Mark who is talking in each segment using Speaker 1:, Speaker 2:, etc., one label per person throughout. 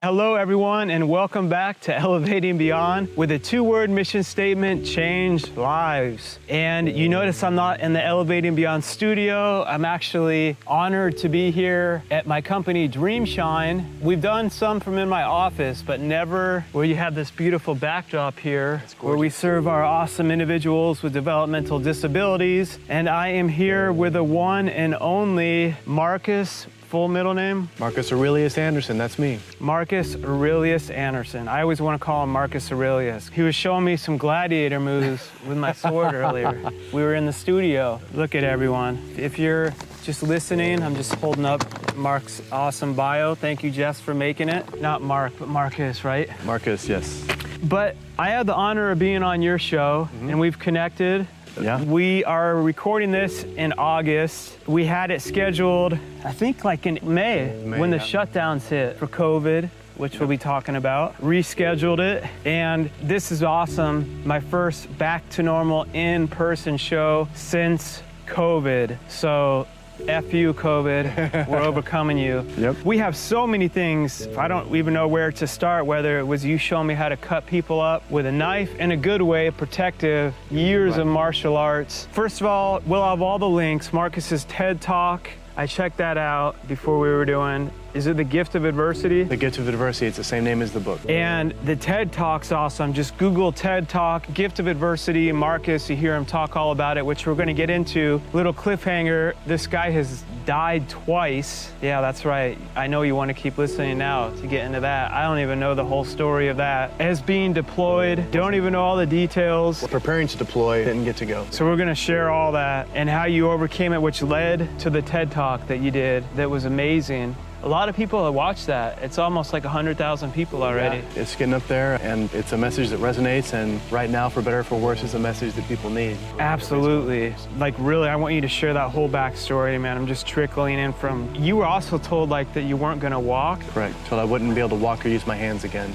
Speaker 1: Hello, everyone, and welcome back to Elevating Beyond with a two-word mission statement, change lives. And you notice I'm not in the Elevating Beyond studio. I'm actually honored to be here at my company, Dreamshine. We've done some from in my office, but never where you have this beautiful backdrop here where we serve our awesome individuals with developmental disabilities. And I am here with the one and only Marcus. Full middle name?
Speaker 2: Marcus Aurelius Anderson, that's me.
Speaker 1: Marcus Aurelius Anderson. I always want to call him Marcus Aurelius. He was showing me some gladiator moves with my sword earlier. We were in the studio. Look at everyone. If you're just listening, I'm just holding up Mark's awesome bio. Thank you, Jess, for making it. Not Mark, but Marcus, right?
Speaker 2: Marcus, yes.
Speaker 1: But I had the honor of being on your show, and we've connected.
Speaker 2: Yeah.
Speaker 1: We are recording this in August. We had it scheduled, I think like in May when the shutdowns hit for COVID, which we'll be talking about. Rescheduled it, and this is awesome. My first back to normal in-person show since COVID. So F you, COVID, we're overcoming you.
Speaker 2: Yep.
Speaker 1: We have so many things. I don't even know where to start, whether it was you showing me how to cut people up with a knife in a good way, protective, years of martial arts. First of all, we'll have all the links. Marcus's TED Talk, I checked that out before we were doing. Is it The Gift of Adversity?
Speaker 2: The Gift of Adversity, it's the same name as the book.
Speaker 1: And the TED Talk's awesome. Just Google TED Talk, Gift of Adversity, Marcus, you hear him talk all about it, which we're gonna get into. Little cliffhanger, this guy has died twice. Yeah, that's right. I know you wanna keep listening now to get into that. I don't even know the whole story of that. As being deployed, don't even know all the details.
Speaker 2: We're preparing to deploy, didn't get to go.
Speaker 1: So we're gonna share all that and how you overcame it, which led to the TED Talk that you did that was amazing. A lot of people have watched that. It's almost like 100,000 people already.
Speaker 2: Yeah, it's getting up there, and it's a message that resonates, and right now, for better or for worse, it's a message that people need.
Speaker 1: Absolutely. Like, really, I want you to share that whole backstory, man. I'm just trickling in from, you were also told, like, that you weren't gonna walk.
Speaker 2: Correct, told I wouldn't be able to walk or use my hands again.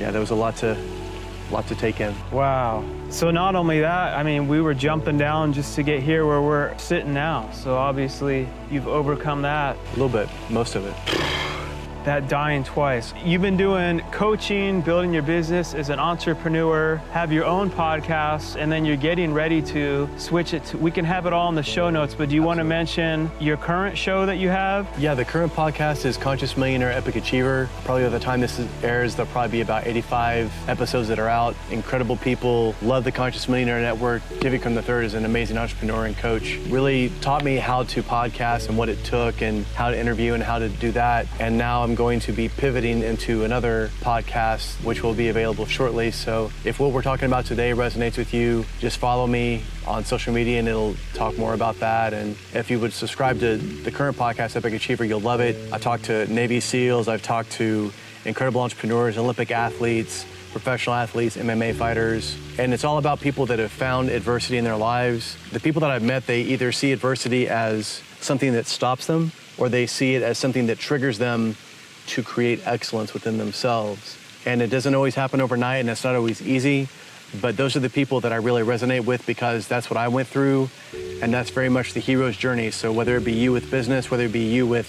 Speaker 2: Yeah, there was a lot to take in.
Speaker 1: Wow. So not only that, I mean, we were jumping down just to get here where we're sitting now. So obviously, you've overcome that.
Speaker 2: A little bit, most of it.
Speaker 1: That dying twice. You've been doing coaching, building your business as an entrepreneur, have your own podcast, and then you're getting ready to switch it to, we can have it all in the show notes, but do you want to mention your current show that you have?
Speaker 2: Yeah, the current podcast is Conscious Millionaire, Epic Achiever. Probably by the time this airs, there'll probably be about 85 episodes that are out. Incredible people, love the Conscious Millionaire Network. Tivicum III is an amazing entrepreneur and coach. Really taught me how to podcast and what it took and how to interview and how to do that. And now I'm going to be pivoting into another podcast, which will be available shortly. So if what we're talking about today resonates with you, just follow me on social media and it'll talk more about that. And if you would subscribe to the current podcast, Epic Achiever, you'll love it. I talked to Navy SEALs, I've talked to incredible entrepreneurs, Olympic athletes, professional athletes, MMA fighters, and it's all about people that have found adversity in their lives. The people that I've met, they either see adversity as something that stops them, or they see it as something that triggers them to create excellence within themselves. And it doesn't always happen overnight, and it's not always easy, but those are the people that I really resonate with because that's what I went through, and that's very much the hero's journey. So whether it be you with business, whether it be you with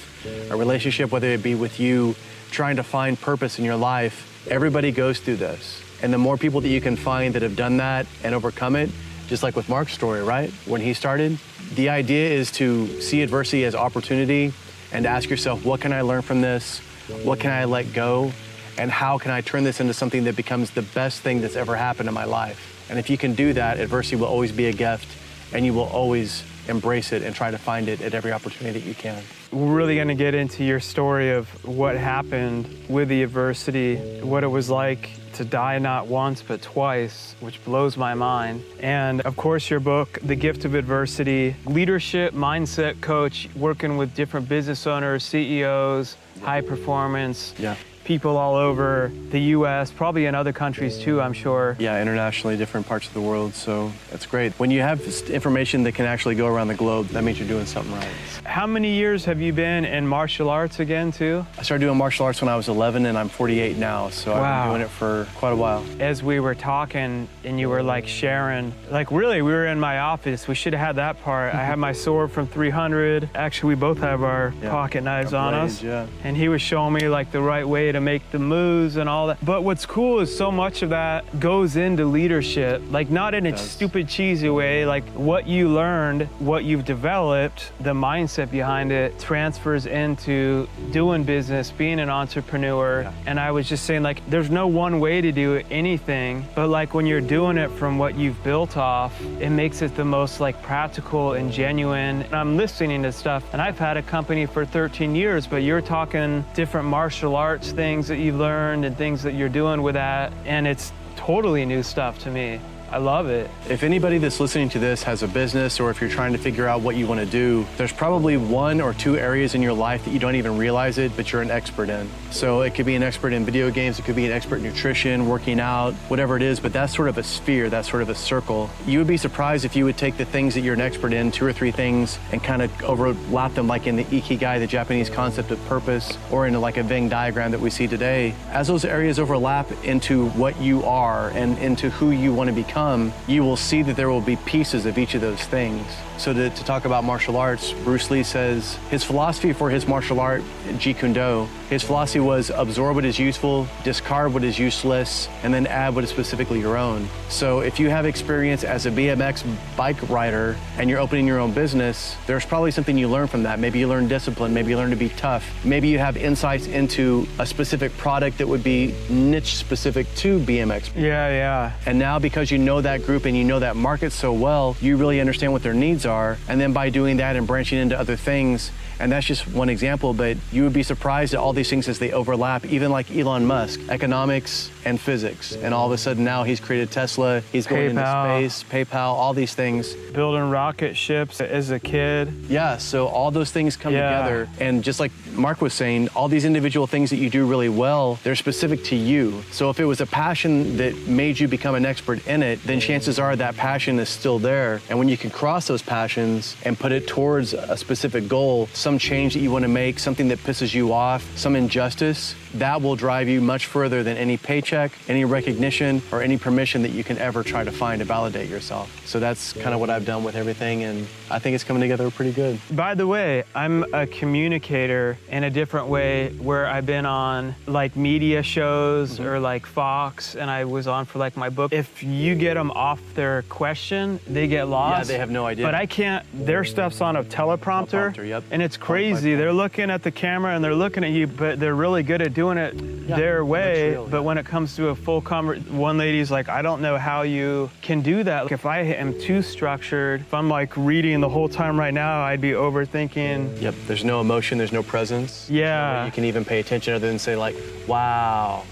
Speaker 2: a relationship, whether it be with you trying to find purpose in your life, everybody goes through this. And the more people that you can find that have done that and overcome it, just like with Mark's story, right? When he started, the idea is to see adversity as opportunity and ask yourself, what can I learn from this? What can I let go? And how can I turn this into something that becomes the best thing that's ever happened in my life? And if you can do that, adversity will always be a gift, and you will always embrace it and try to find it at every opportunity that you can.
Speaker 1: We're really going to get into your story of what happened with the adversity, what it was like to die not once but twice, which blows my mind. And of course your book, The Gift of Adversity, leadership mindset coach, working with different business owners, CEOs, high performance.
Speaker 2: Yeah.
Speaker 1: People all over the US, probably in other countries too, I'm sure.
Speaker 2: Yeah, internationally, different parts of the world, so that's great. When you have information that can actually go around the globe, that means you're doing something right.
Speaker 1: How many years have you been in martial arts again too?
Speaker 2: I started doing martial arts when I was 11 and I'm 48 now, so I've been doing it for quite a while.
Speaker 1: As we were talking and you were like sharing, like really we were in my office, we should have had that part. I had my sword from 300. Actually, we both have our pocket knives on us.
Speaker 2: Yeah.
Speaker 1: And he was showing me like the right way to to make the moves and all that. But what's cool is so much of that goes into leadership, like not in a stupid, cheesy way, like what you learned, what you've developed, the mindset behind it transfers into doing business, being an entrepreneur. Yeah. And I was just saying, like, there's no one way to do anything, but like when you're doing it from what you've built off, it makes it the most like practical and genuine. And I'm listening to stuff, and I've had a company for 13 years, but you're talking different martial arts things that you've learned and things that you're doing with that, and it's totally new stuff to me. I love it.
Speaker 2: If anybody that's listening to this has a business, or if you're trying to figure out what you want to do, there's probably 1 or 2 areas in your life that you don't even realize it, but you're an expert in. So it could be an expert in video games, it could be an expert in nutrition, working out, whatever it is, but that's sort of a sphere, that's sort of a circle. You would be surprised if you would take the things that you're an expert in, 2 or 3 things, and kind of overlap them, like in the Ikigai, the Japanese concept of purpose, or in like a Venn diagram that we see today. As those areas overlap into what you are and into who you want to become, you will see that there will be pieces of each of those things. So to talk about martial arts, Bruce Lee says his philosophy for his martial art, Jeet Kune Do, his philosophy was absorb what is useful, discard what is useless, and then add what is specifically your own. So if you have experience as a BMX bike rider and you're opening your own business, there's probably something you learn from that. Maybe you learn discipline, maybe you learn to be tough. Maybe you have insights into a specific product that would be niche specific to BMX.
Speaker 1: Yeah.
Speaker 2: And now because you know that group and you know that market so well, you really understand what their needs are. And then by doing that and branching into other things, and that's just one example, but you would be surprised at all these things as they overlap, even like Elon Musk, economics and physics. And all of a sudden now he's created Tesla, he's going into space, PayPal, all these things.
Speaker 1: Building rocket ships as a kid.
Speaker 2: Yeah, so all those things come together. And just like Mark was saying, all these individual things that you do really well, they're specific to you. So if it was a passion that made you become an expert in it, then chances are that passion is still there. And when you can cross those passions and put it towards a specific goal, some change that you want to make, something that pisses you off, some injustice, that will drive you much further than any paycheck, any recognition, or any permission that you can ever try to find to validate yourself. So that's kind of what I've done with everything, and I think it's coming together pretty good.
Speaker 1: By the way, I'm a communicator in a different way, where I've been on like media shows or like Fox, and I was on for like my book. If you get them off their question, they get lost.
Speaker 2: Yeah, they have no idea.
Speaker 1: But I can't, their stuff's on a teleprompter,
Speaker 2: yep.
Speaker 1: And it's crazy. They're looking at the camera and they're looking at you, but they're really good at doing it their way. But when it comes to a full conversation, one lady's like, I don't know how you can do that. Like, if I am too structured, if I'm like reading the whole time right now, I'd be overthinking.
Speaker 2: Yep, there's no emotion, there's no presence.
Speaker 1: Yeah.
Speaker 2: You can even pay attention other than say like, wow.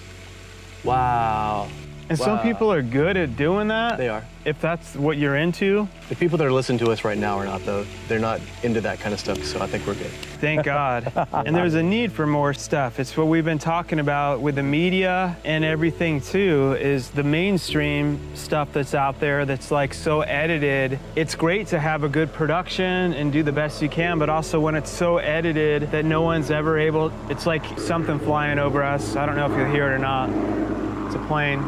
Speaker 1: And some people are good at doing that.
Speaker 2: They are.
Speaker 1: If that's what you're into.
Speaker 2: The people that are listening to us right now are not, though. They're not into that kind of stuff, so I think we're good.
Speaker 1: Thank God. And there's a need for more stuff. It's what we've been talking about with the media and everything too, is the mainstream stuff that's out there that's like so edited. It's great to have a good production and do the best you can, but also when it's so edited that no one's ever able, it's like something flying over us. I don't know if you'll hear it or not. It's a plane.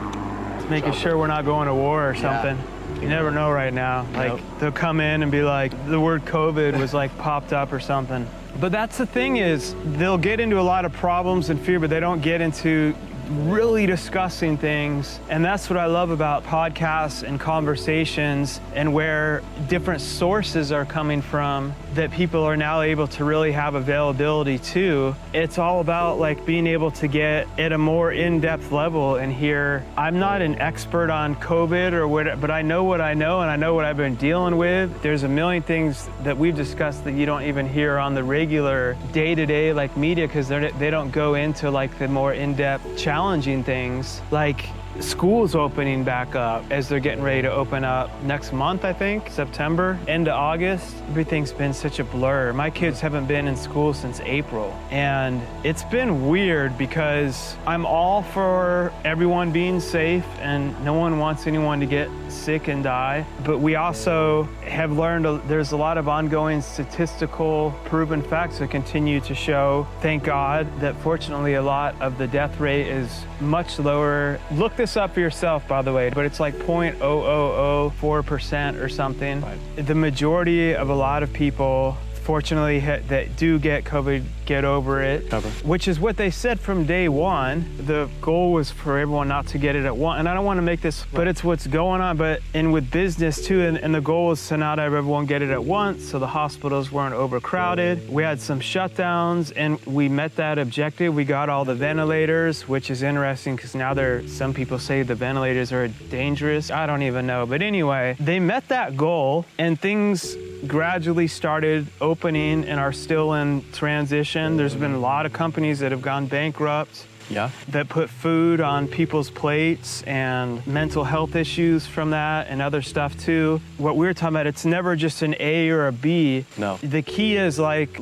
Speaker 1: It's making sure we're not going to war or something. Yeah. You never know right now. Like, they'll come in and be like, the word COVID was like popped up or something. But that's the thing, is they'll get into a lot of problems and fear, but they don't get into really discussing things. And that's what I love about podcasts and conversations, and where different sources are coming from that people are now able to really have availability to. It's all about like being able to get at a more in-depth level and hear, I'm not an expert on COVID or whatever, but I know what I know and I know what I've been dealing with. There's a million things that we've discussed that you don't even hear on the regular day-to-day like media, because they don't go into like the more in-depth challenging things. Like school's opening back up as they're getting ready to open up next month, I think, September, into August. Everything's been such a blur. My kids haven't been in school since April. And it's been weird because I'm all for everyone being safe and no one wants anyone to get sick and die. But we also have learned there's a lot of ongoing statistical proven facts that continue to show, thank God, that fortunately a lot of the death rate is much lower. Look this up for yourself, by the way, but it's like 0.0004% or something. Right. The majority of a lot of people, unfortunately that do get COVID get over it, which is what they said from day one. The goal was for everyone not to get it at once. And I don't want to make this, but it's what's going on. And with business too, and the goal was to not have everyone get it at once, so the hospitals weren't overcrowded. We had some shutdowns, and we met that objective. We got all the ventilators, which is interesting because now some people say the ventilators are dangerous. I don't even know. But anyway, they met that goal, and things gradually started opening and are still in transition. There's been a lot of companies that have gone bankrupt.
Speaker 2: Yeah.
Speaker 1: That put food on people's plates, and mental health issues from that, and other stuff too. What we were talking about, it's never just an A or a B.
Speaker 2: No.
Speaker 1: The key is like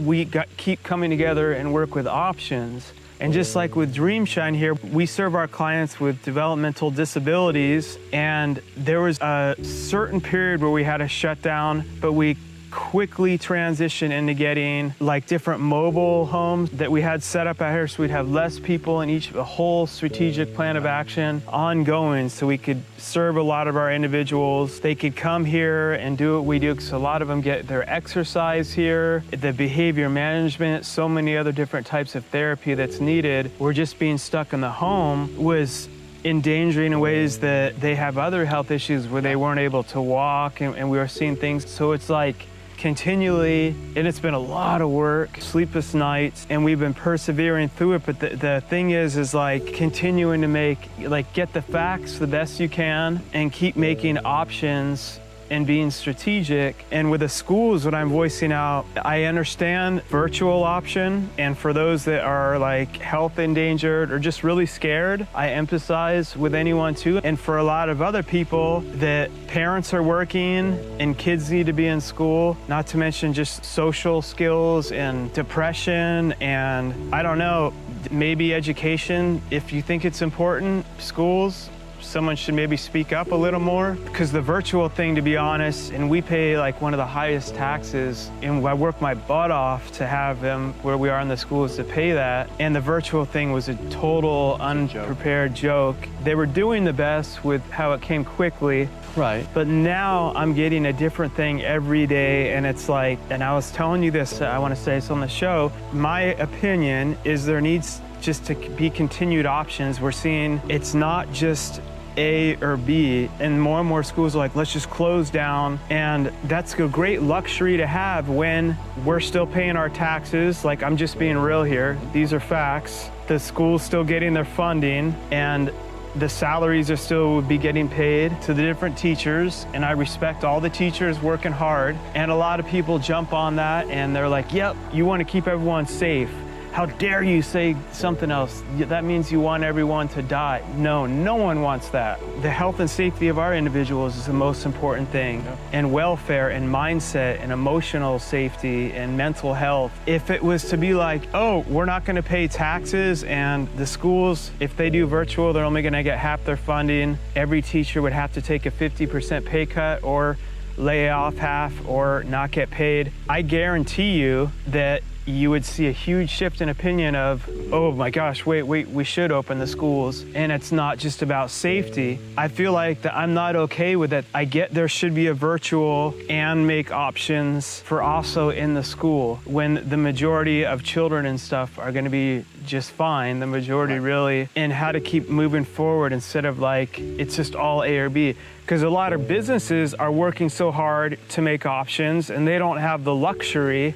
Speaker 1: keep coming together and work with options. And just like with Dreamshine here, we serve our clients with developmental disabilities, and there was a certain period where we had to shut down, but we quickly transition into getting like different mobile homes that we had set up out here, so we'd have less people in a whole strategic plan of action ongoing, so we could serve a lot of our individuals. They could come here and do what we do, because a lot of them get their exercise here, the behavior management, so many other different types of therapy that's needed. We're just being stuck in the home was endangering in ways that they have other health issues where they weren't able to walk, and we were seeing things. So it's like continually, and it's been a lot of work, sleepless nights, and we've been persevering through it. But the thing is like continuing to get the facts the best you can and keep making options and being strategic. And with the schools, what I'm voicing out, I understand virtual option, and for those that are like health endangered or just really scared, I empathize with anyone too. And for a lot of other people that parents are working and kids need to be in school, not to mention just social skills and depression, and I don't know, maybe education, if you think it's important, schools, someone should maybe speak up a little more, because the virtual thing, to be honest, and we pay like one of the highest taxes, and I work my butt off to have them where we are in the schools to pay that, and the virtual thing was a total unprepared joke. They were doing the best with how it came quickly.
Speaker 2: Right.
Speaker 1: But now I'm getting a different thing every day, and it's like, and I was telling you this, I want to say this on the show, my opinion is there needs just to be continued options. We're seeing it's not just A or B, and more schools are like, let's just close down. And that's a great luxury to have when we're still paying our taxes. Like, I'm just being real here. These are facts. The school's still getting their funding, and the salaries are still would be getting paid to the different teachers, and I respect all the teachers working hard. And a lot of people jump on that, and they're like, yep, you want to keep everyone safe. How dare you say something else? That means you want everyone to die. No, no one wants that. The health and safety of our individuals is the most important thing, and welfare and mindset and emotional safety and mental health. If it was to be like, oh, we're not going to pay taxes, and the schools, if they do virtual, they're only going to get half their funding. Every teacher would have to take a 50% pay cut or lay off half or not get paid. I guarantee you that you would see a huge shift in opinion of, oh my gosh, wait, we should open the schools. And it's not just about safety. I feel like that I'm not okay with that. I get there should be a virtual and make options for also in the school when the majority of children and stuff are gonna be just fine, the majority really, and how to keep moving forward instead of like, it's just all A or B. Because a lot of businesses are working so hard to make options, and they don't have the luxury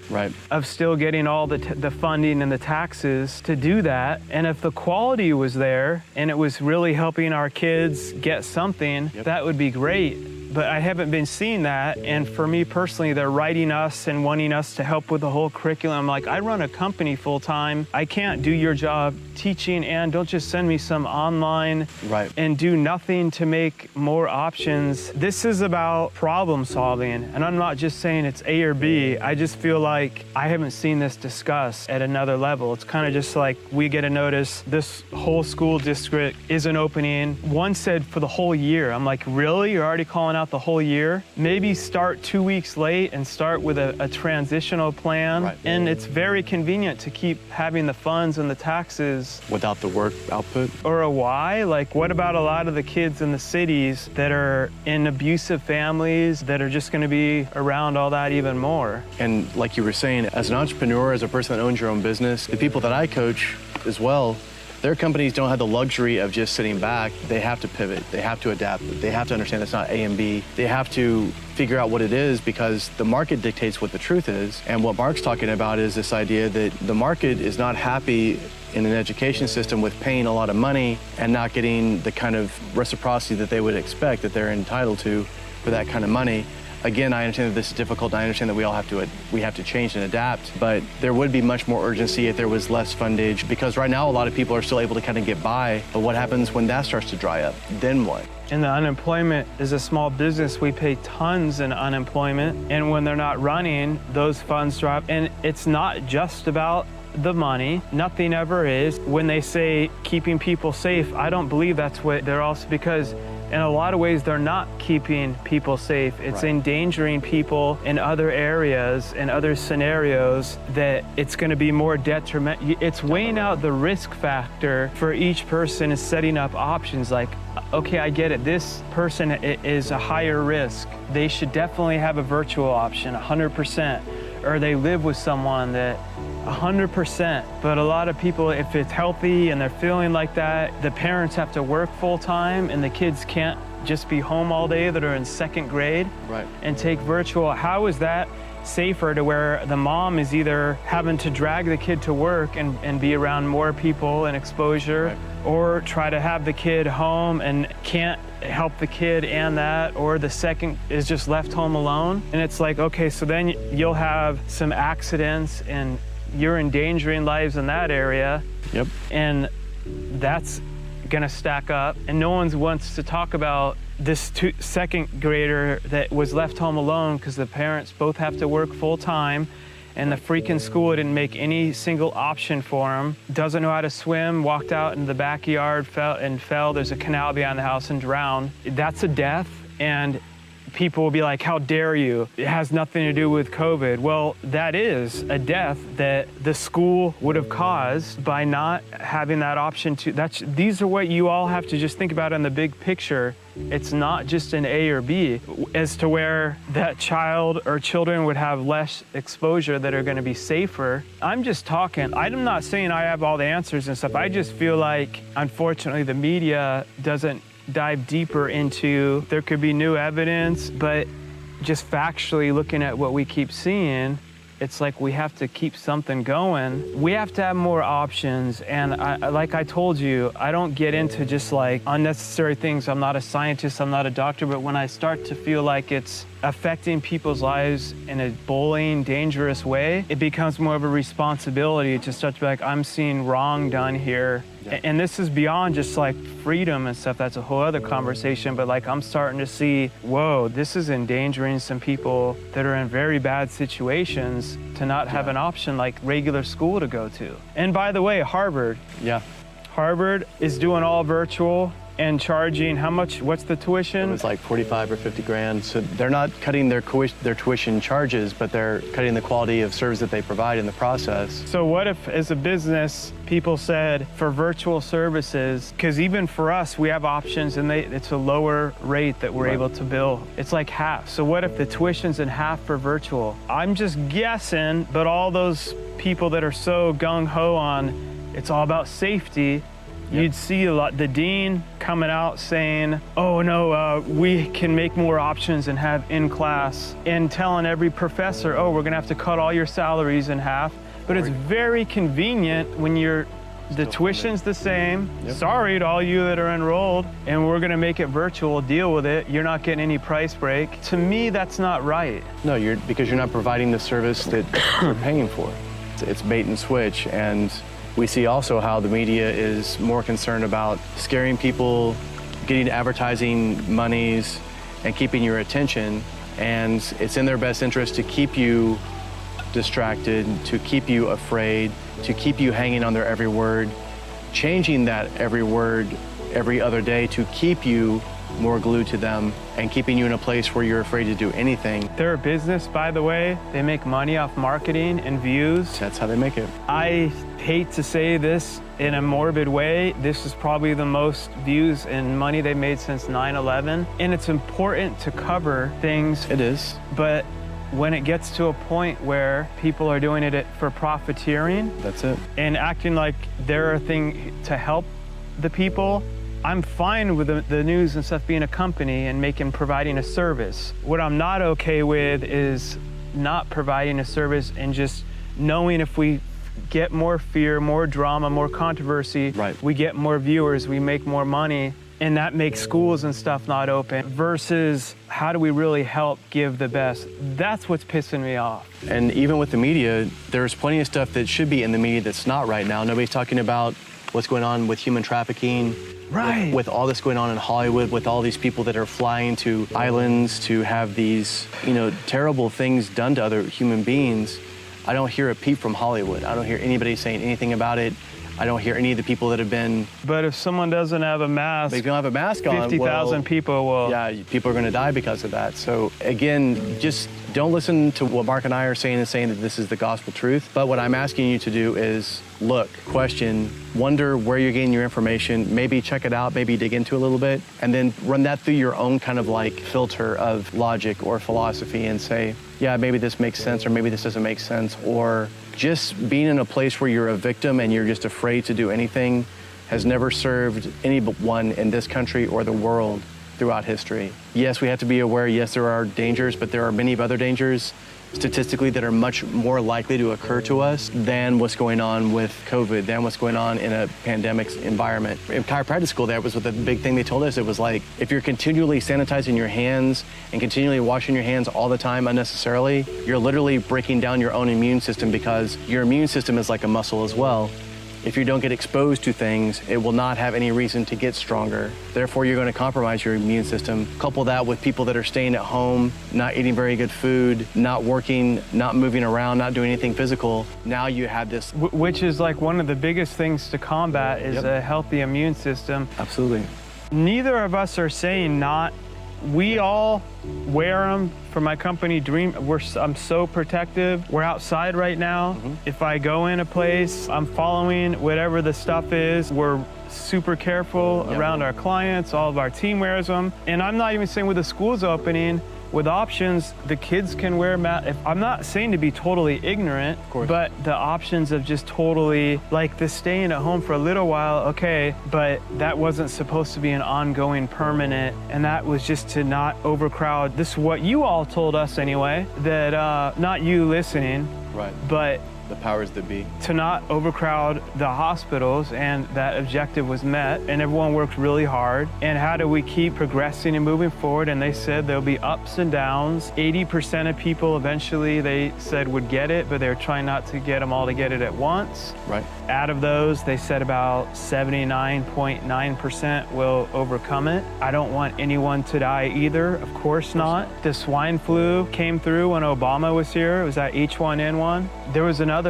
Speaker 1: of still getting all the funding and the taxes to do that. And if the quality was there and it was really helping our kids get something, that would be great. But I haven't been seeing that, and for me personally, they're writing us and wanting us to help with the whole curriculum. I'm like, I run a company full time. I can't do your job teaching, and don't just send me some online and do nothing to make more options. This is about problem solving, and I'm not just saying it's A or B. I just feel like I haven't seen this discussed at another level. It's kind of just like we get a notice, this whole school district isn't opening. One said for the whole year. I'm like, really? You're already calling out out the whole year. Maybe start 2 weeks late and start with a transitional plan.
Speaker 2: Right.
Speaker 1: And it's very convenient to keep having the funds and the taxes.
Speaker 2: Without the work output.
Speaker 1: Or a why? Like, what about a lot of the kids in the cities that are in abusive families that are just going to be around all that even more?
Speaker 2: And like you were saying, as an entrepreneur, as a person that owns your own business, the people that I coach as well, their companies don't have the luxury of just sitting back. They have to pivot. They have to adapt. They have to understand it's not A and B. They have to figure out what it is because the market dictates what the truth is. And what Mark's talking about is this idea that the market is not happy in an education system with paying a lot of money and not getting the kind of reciprocity that they would expect that they're entitled to for that kind of money. Again, I understand that this is difficult, and I understand that we have to change and adapt, but there would be much more urgency if there was less fundage, because right now a lot of people are still able to kind of get by, but what happens when that starts to dry up? Then what?
Speaker 1: And the unemployment is a small business. We pay tons in unemployment, and when they're not running, those funds drop. And it's not just about the money. Nothing ever is. When they say keeping people safe, I don't believe that's what they're also, because in a lot of ways, they're not keeping people safe. It's endangering people in other areas, in other scenarios, that it's going to be more detrimental. It's weighing out the risk factor for each person, is setting up options like, okay, I get it. This person is a higher risk. They should definitely have a virtual option, 100%. Or they live with someone that 100%. But a lot of people, if it's healthy and they're feeling like that, the parents have to work full time and the kids can't just be home all day that are in second grade and take virtual. How is that safer to where the mom is either having to drag the kid to work and be around more people and exposure, or try to have the kid home and can't help the kid and that, or the second is just left home alone? And it's like, okay, so then you'll have some accidents and you're endangering lives in that area. And that's gonna stack up. And no one wants to talk about this second grader that was left home alone because the parents both have to work full time, and the freaking school didn't make any single option for him. Doesn't know how to swim, walked out in the backyard, fell. There's a canal behind the house and drowned. That's a death, and people will be like, how dare you? It has nothing to do with COVID. Well, that is a death that the school would have caused by not having that option these are what you all have to just think about in the big picture. It's not just an A or B, as to where that child or children would have less exposure that are going to be safer. I'm just talking. I'm not saying I have all the answers and stuff. I just feel like, unfortunately, the media doesn't dive deeper into, there could be new evidence, but just factually looking at what we keep seeing, it's like we have to keep something going. We have to have more options. And like I told you, I don't get into just like unnecessary things. I'm not a scientist, I'm not a doctor, but when I start to feel like it's affecting people's lives in a bullying, dangerous way, it becomes more of a responsibility to start to be like, I'm seeing wrong done here. And this is beyond just like freedom and stuff. That's a whole other conversation. But like, I'm starting to see, whoa, this is endangering some people that are in very bad situations to not have an option like regular school to go to. And by the way, Harvard is doing all virtual and charging how much? What's the tuition?
Speaker 2: It was like 45 or 50 grand. So they're not cutting their tuition charges, but they're cutting the quality of service that they provide in the process.
Speaker 1: So what if, as a business, people said for virtual services, because even for us, we have options and it's a lower rate that we're able to bill. It's like half. So what if the tuition's in half for virtual? I'm just guessing, but all those people that are so gung-ho on it's all about safety, you'd see a lot, the dean coming out saying, oh no, we can make more options and have in class, and telling every professor, oh, we're gonna have to cut all your salaries in half. But it's very convenient when the tuition's the same. Sorry to all you that are enrolled, and we're gonna make it virtual, deal with it. You're not getting any price break. To me, that's not right.
Speaker 2: No, because you're not providing the service that you're paying for. It's bait and switch, and we see also how the media is more concerned about scaring people, getting advertising monies, and keeping your attention. And it's in their best interest to keep you distracted, to keep you afraid, to keep you hanging on their every word, changing that every word every other day to keep you more glued to them and keeping you in a place where you're afraid to do anything.
Speaker 1: They're a business, by the way. They make money off marketing and views.
Speaker 2: That's how they make it.
Speaker 1: I hate to say this in a morbid way. This is probably the most views and money they made since 9/11. And it's important to cover things.
Speaker 2: It is.
Speaker 1: But when it gets to a point where people are doing it for profiteering,
Speaker 2: that's it,
Speaker 1: and acting like they're a thing to help the people, I'm fine with the news and stuff being a company and providing a service. What I'm not okay with is not providing a service and just knowing if we get more fear, more drama, more controversy,
Speaker 2: right,
Speaker 1: we get more viewers, we make more money, and that makes schools and stuff not open, versus how do we really help give the best? That's what's pissing me off.
Speaker 2: And even with the media, there's plenty of stuff that should be in the media that's not right now. Nobody's talking about what's going on with human trafficking,
Speaker 1: right,
Speaker 2: with all this going on in Hollywood, with all these people that are flying to islands to have these, terrible things done to other human beings. I don't hear a peep from Hollywood. I don't hear anybody saying anything about it. I don't hear any of the people that have been...
Speaker 1: But if someone doesn't have a mask...
Speaker 2: If you don't have a mask on,
Speaker 1: 50,000 people will...
Speaker 2: Yeah, people are going to die because of that. So again, just don't listen to what Mark and I are saying and saying that this is the gospel truth. But what I'm asking you to do is look, question, wonder where you're getting your information, maybe check it out, maybe dig into it a little bit, and then run that through your own kind of like filter of logic or philosophy and say, yeah, maybe this makes sense or maybe this doesn't make sense. Or just being in a place where you're a victim and you're just afraid to do anything has never served anyone in this country or the world throughout history. Yes, we have to be aware, yes, there are dangers, but there are many other dangers statistically that are much more likely to occur to us than what's going on with COVID, than what's going on in a pandemic environment. In chiropractic school, that was the big thing they told us. It was like, if you're continually sanitizing your hands and continually washing your hands all the time unnecessarily, you're literally breaking down your own immune system, because your immune system is like a muscle as well. If you don't get exposed to things, it will not have any reason to get stronger. Therefore, you're going to compromise your immune system. Couple that with people that are staying at home, not eating very good food, not working, not moving around, not doing anything physical. Now you have this.
Speaker 1: Which is like one of the biggest things to combat is a healthy immune system.
Speaker 2: Absolutely.
Speaker 1: Neither of us are saying not. We all wear them. For my company, I'm so protective. We're outside right now. If I go in a place, I'm following whatever the stuff is. We're super careful around our clients. All of our team wears them. And I'm not even saying with the schools opening, with options, the kids can wear masks. I'm not saying to be totally ignorant, but the options of just totally, like the staying at home for a little while, okay, but that wasn't supposed to be an ongoing, permanent, and that was just to not overcrowd. This is what you all told us anyway, that not you listening,
Speaker 2: right,
Speaker 1: but
Speaker 2: the powers that be,
Speaker 1: to not overcrowd the hospitals, and that objective was met, and everyone worked really hard. And how do we keep progressing and moving forward? And they said there'll be ups and downs. 80% of people eventually, they said, would get it, but they're trying not to get them all to get it at once.
Speaker 2: Right.
Speaker 1: Out of those, they said about 79.9% will overcome it. I don't want anyone to die either, of course not. The swine flu came through when Obama was here. It was that H1N1. There was another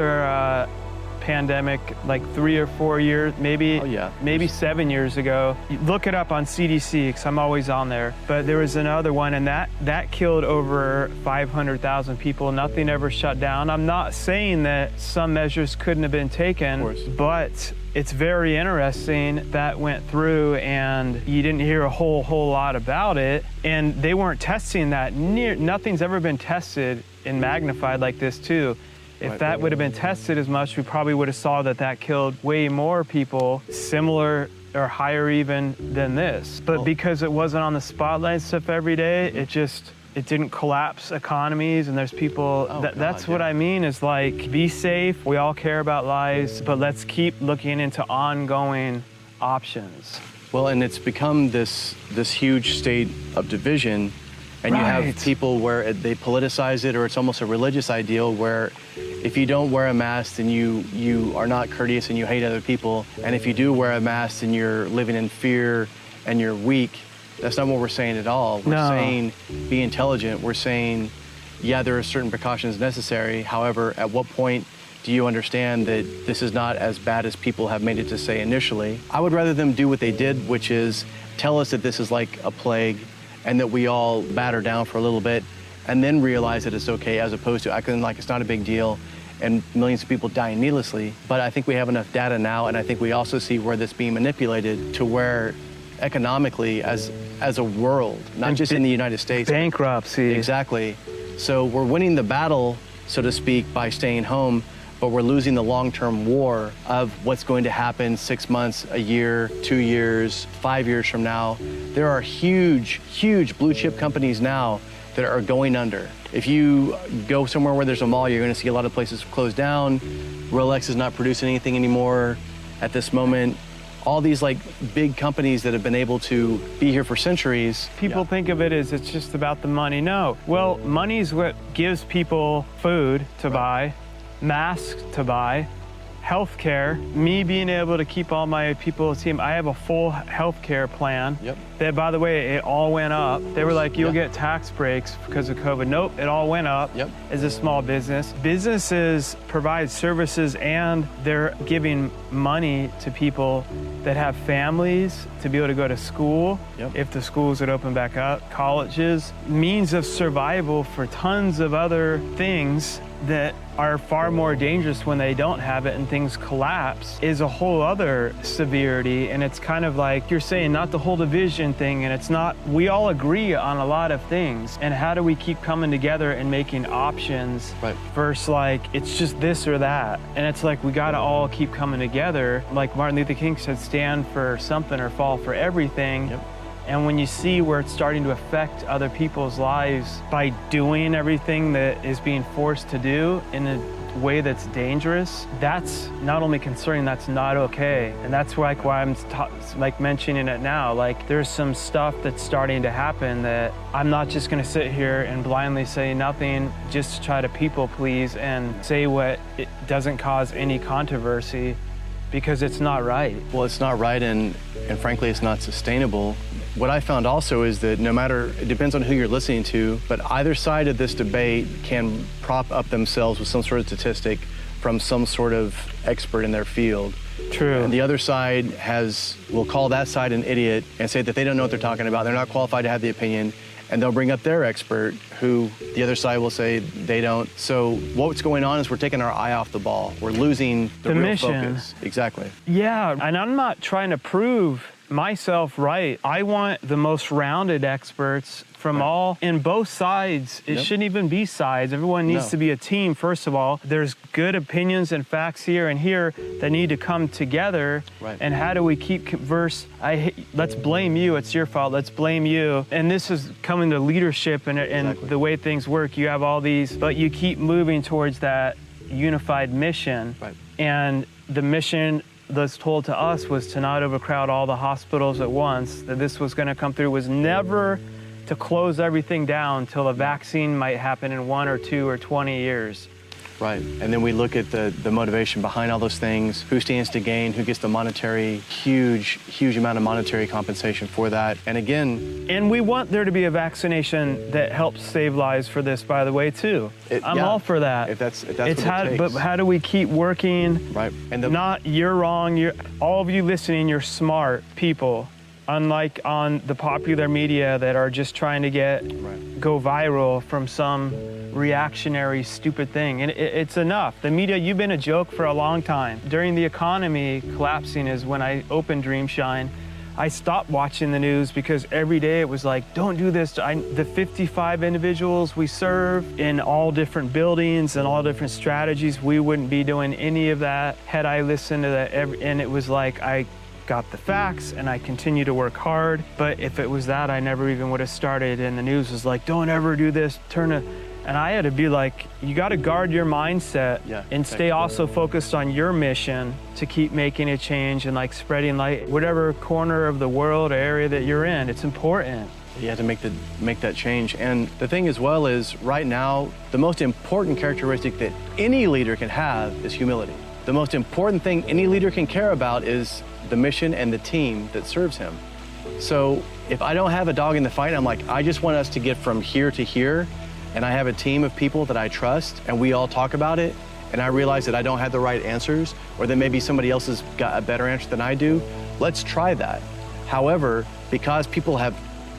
Speaker 1: pandemic like 3 or 4 years, maybe 7 years ago. Look it up on CDC, because I'm always on there. But there was another one, and that killed over 500,000 people. Nothing ever shut down. I'm not saying that some measures couldn't have been taken, but it's very interesting that went through, and you didn't hear a whole lot about it. And they weren't testing that. Nothing's ever been tested and magnified like this too. If that would have been tested as much, we probably would have saw that killed way more people, similar or higher even than this. But because it wasn't on the spotlight and stuff every day, it didn't collapse economies, and there's people, that's what I mean is like, be safe, we all care about lives, but let's keep looking into ongoing options.
Speaker 2: Well, and it's become this huge state of division, and you have people where they politicize it, or it's almost a religious ideal where if you don't wear a mask, then you are not courteous and you hate other people. And if you do wear a mask, then you're living in fear and you're weak. That's not what we're saying at all. We're saying be intelligent. We're saying, yeah, there are certain precautions necessary. However, at what point do you understand that this is not as bad as people have made it to say initially? I would rather them do what they did, which is tell us that this is like a plague and that we all batter down for a little bit and then realize that it's okay, as opposed to acting like it's not a big deal and millions of people dying needlessly. But I think we have enough data now, and I think we also see where this being manipulated to where economically as a world, not just in the United States.
Speaker 1: Bankruptcy.
Speaker 2: Exactly. So we're winning the battle, so to speak, by staying home, but we're losing the long-term war of what's going to happen 6 months, a year, 2 years, 5 years from now. There are huge, huge blue chip companies now that are going under. If you go somewhere where there's a mall, you're gonna see a lot of places closed down. Rolex is not producing anything anymore at this moment. All these like big companies that have been able to be here for centuries.
Speaker 1: People think of it as it's just about the money. No. Well, money's what gives people food to buy, masks to buy, healthcare. Me being able to keep all my people team. I have a full healthcare plan.
Speaker 2: Yep.
Speaker 1: That, by the way, it all went up. They were like, you'll get tax breaks because of COVID. Nope, it all went up.
Speaker 2: Yep.
Speaker 1: As a small business. Businesses provide services and they're giving money to people that have families to be able to go to school.
Speaker 2: Yep.
Speaker 1: If the schools would open back up, colleges, means of survival for tons of other things that are far more dangerous when they don't have it and things collapse is a whole other severity. And it's kind of like you're saying, not the whole division thing, and it's not, we all agree on a lot of things. And how do we keep coming together and making options versus like, it's just this or that. And it's like, we gotta all keep coming together. Like Martin Luther King said, stand for something or fall for everything.
Speaker 2: Yep.
Speaker 1: And when you see where it's starting to affect other people's lives by doing everything that is being forced to do in a way that's dangerous, that's not only concerning, that's not okay. And that's like why I'm mentioning it now. Like there's some stuff that's starting to happen that I'm not just gonna sit here and blindly say nothing just to try to people please and say what it doesn't cause any controversy, because it's not right.
Speaker 2: Well, it's not right, and frankly, it's not sustainable. What I found also is that no matter, it depends on who you're listening to, but either side of this debate can prop up themselves with some sort of statistic from some sort of expert in their field.
Speaker 1: True.
Speaker 2: And the other side will call that side an idiot and say that they don't know what they're talking about. They're not qualified to have the opinion. And they'll bring up their expert, who the other side will say they don't. So what's going on is we're taking our eye off the ball. We're losing the real
Speaker 1: mission.
Speaker 2: Focus. Exactly.
Speaker 1: Yeah, and I'm not trying to prove myself right. I want the most rounded experts from all, in both sides. It shouldn't even be sides. Everyone needs to be a team, first of all. There's good opinions and facts here and here that need to come together.
Speaker 2: Right.
Speaker 1: And how do we keep let's blame you, it's your fault, let's blame you. And this is coming to leadership and the way things work. You have all these, but you keep moving towards that unified mission.
Speaker 2: Right.
Speaker 1: And the mission that's told to us was to not overcrowd all the hospitals at once, that this was gonna come through, was never to close everything down till a vaccine might happen in 1 or 2 or 20 years.
Speaker 2: Right, and then we look at the motivation behind all those things, who stands to gain, who gets the huge amount of monetary compensation for that, and again...
Speaker 1: And we want there to be a vaccination that helps save lives for this, by the way, too. I'm all for that.
Speaker 2: If that's what it takes.
Speaker 1: But how do we keep working?
Speaker 2: Right. And
Speaker 1: not, you're wrong, all of you listening, you're smart people. Unlike on the popular media that are just trying to go viral from some reactionary, stupid thing. And it's enough. The media, you've been a joke for a long time. During the economy collapsing is when I opened Dreamshine. I stopped watching the news because every day it was like, don't do this. The 55 individuals we serve in all different buildings and all different strategies, we wouldn't be doing any of that had I listened to that. And it was like, I got the facts and I continue to work hard. But if it was that, I never even would have started. And the news was like, don't ever do this, and I had to be like, you got to guard your mindset and stay also focused on your mission to keep making a change and like spreading light, whatever corner of the world or area that you're in. It's important.
Speaker 2: You have to make that change. And the thing as well is, right now, the most important characteristic that any leader can have is humility. The most important thing any leader can care about is the mission and the team that serves him. So if I don't have a dog in the fight, I'm like, I just want us to get from here to here, and I have a team of people that I trust, and we all talk about it, and I realize that I don't have the right answers, or that maybe somebody else has got a better answer than I do, let's try that. However, because people have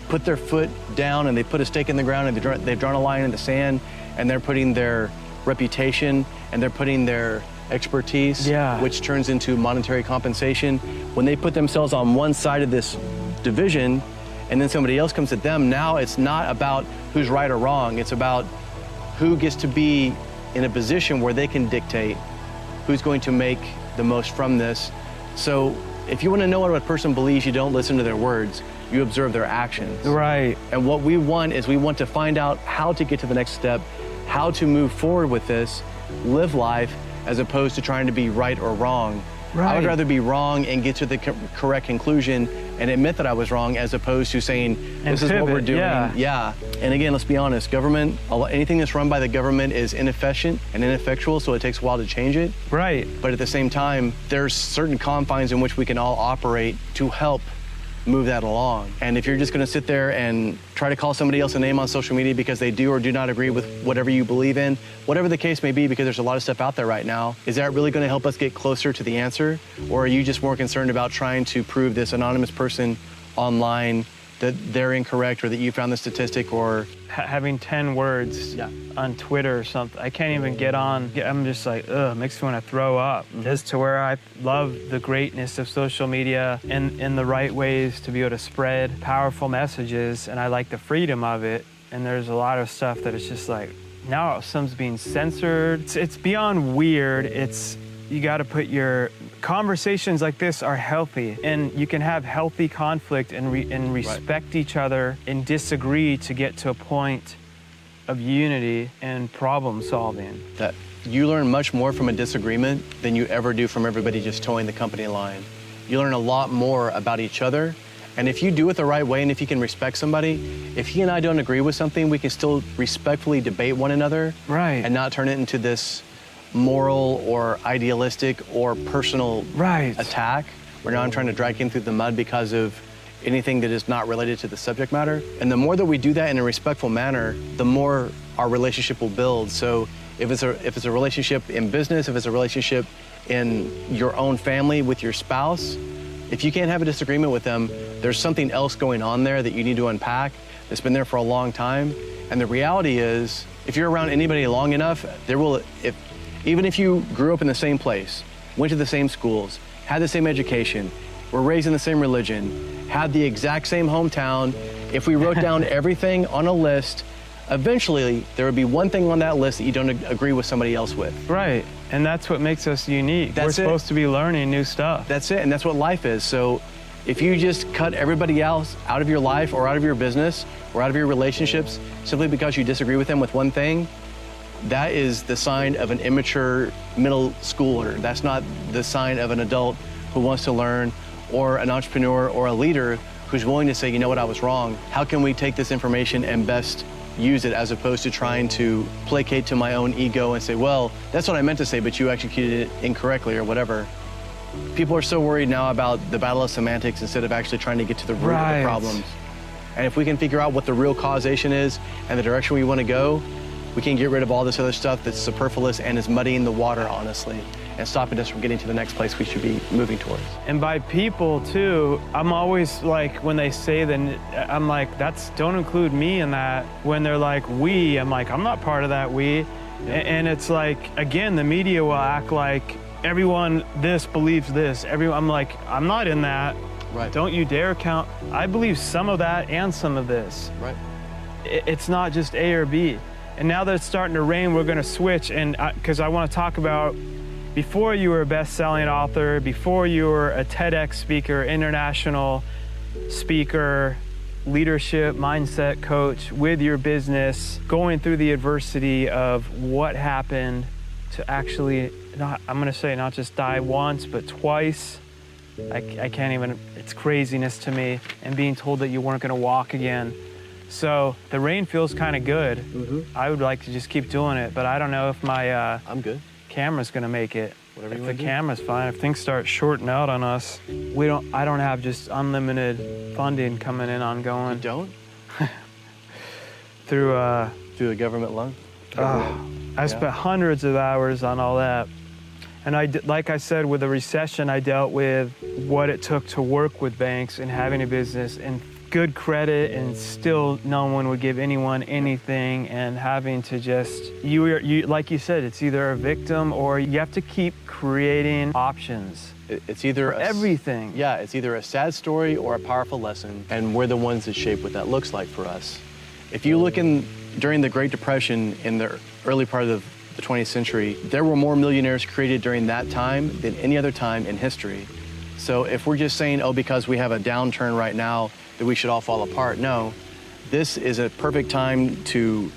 Speaker 2: put their foot down and they put a stake in the ground and they've drawn a line in the sand, and they're putting their reputation and they're putting their expertise, which turns into monetary compensation. When they put themselves on one side of this division and then somebody else comes at them, now it's not about who's right or wrong, it's about who gets to be in a position where they can dictate who's going to make the most from this. So if you want to know what a person believes, you don't listen to their words, you observe their actions.
Speaker 1: Right.
Speaker 2: And what we want is we want to find out how to get to the next step, how to move forward with this, live life, as opposed to trying to be right or wrong.
Speaker 1: Right.
Speaker 2: I would rather be wrong and get to the correct conclusion and admit that I was wrong, as opposed to saying, this is what we're doing. Yeah. And again, let's be honest, government, anything that's run by the government is inefficient and ineffectual, so it takes a while to change it.
Speaker 1: Right.
Speaker 2: But at the same time, there's certain confines in which we can all operate to help move that along. And if you're just gonna sit there and try to call somebody else a name on social media because they do or do not agree with whatever you believe in, whatever the case may be, because there's a lot of stuff out there right now, is that really gonna help us get closer to the answer? Or are you just more concerned about trying to prove this anonymous person online that they're incorrect, or that you found the statistic, or
Speaker 1: having 10 words on Twitter or something, I can't even get on. I'm just like, ugh, makes me want to throw up. Just to where I love the greatness of social media and in the right ways to be able to spread powerful messages, and I like the freedom of it. And there's a lot of stuff that it's just like, now some's being censored. It's beyond weird. You got to put your conversations like this are healthy, and you can have healthy conflict and respect each other and disagree to get to a point of unity and problem solving.
Speaker 2: That you learn much more from a disagreement than you ever do from everybody just towing the company line. You learn a lot more about each other, and if you do it the right way, and if you can respect somebody, if he and I don't agree with something, we can still respectfully debate one another, and not turn it into this moral or idealistic or personal attack, where now I'm trying to drag him through the mud because of anything that is not related to the subject matter. And the more that we do that in a respectful manner, the more our relationship will build. So if it's a relationship in business, if it's a relationship in your own family with your spouse, if you can't have a disagreement with them, there's something else going on there that you need to unpack that's been there for a long time. And the reality is, if you're around anybody long enough, even if you grew up in the same place, went to the same schools, had the same education, were raised in the same religion, had the exact same hometown, if we wrote down everything on a list, eventually there would be one thing on that list that you don't agree with somebody else with.
Speaker 1: Right, and that's what makes us unique. We're supposed to be learning new stuff.
Speaker 2: That's it, and that's what life is. So if you just cut everybody else out of your life or out of your business or out of your relationships simply because you disagree with them with one thing, that is the sign of an immature middle schooler. That's not the sign of an adult who wants to learn, or an entrepreneur or a leader who's willing to say, you know what, I was wrong. How can we take this information and best use it, as opposed to trying to placate to my own ego and say, well, that's what I meant to say, but you executed it incorrectly or whatever. People are so worried now about the battle of semantics instead of actually trying to get to the root of the problems. And if we can figure out what the real causation is and the direction we want to go, we can get rid of all this other stuff that's superfluous and is muddying the water, honestly, and stopping us from getting to the next place we should be moving towards.
Speaker 1: And by people too, I'm always like, when they say that, I'm like, don't include me in that. When they're like, we, I'm like, I'm not part of that we. And it's like, again, the media will act like everyone this believes this. I'm like, I'm not in that.
Speaker 2: Right.
Speaker 1: Don't you dare count. I believe some of that and some of this.
Speaker 2: Right.
Speaker 1: It's not just A or B. And now that it's starting to rain, we're gonna switch, and because I wanna talk about, before you were a best-selling author, before you were a TEDx speaker, international speaker, leadership, mindset coach with your business, going through the adversity of what happened to actually, I'm gonna say not just die once, but twice. I can't even, it's craziness to me, and being told that you weren't gonna walk again. So the rain feels kind of good. I would like to just keep doing it, but I don't know if my
Speaker 2: I'm good.
Speaker 1: Camera's gonna make it.
Speaker 2: Whatever you
Speaker 1: if
Speaker 2: want
Speaker 1: the
Speaker 2: to do.
Speaker 1: camera's fine, if things start shorting out on us, I don't have just unlimited funding coming in ongoing.
Speaker 2: You don't?
Speaker 1: Through
Speaker 2: Through a government loan?
Speaker 1: I spent hundreds of hours on all that. And like I said, with the recession, I dealt with what it took to work with banks and having a business and good credit, and still no one would give anyone anything, and having to just, you like you said, it's either a victim or you have to keep creating options.
Speaker 2: It's either
Speaker 1: everything.
Speaker 2: Yeah, it's either a sad story or a powerful lesson, and we're the ones that shape what that looks like for us. If you look during the Great Depression in the early part of the 20th century, there were more millionaires created during that time than any other time in history. So if we're just saying, oh, because we have a downturn right now, that we should all fall apart, no. This is a perfect time to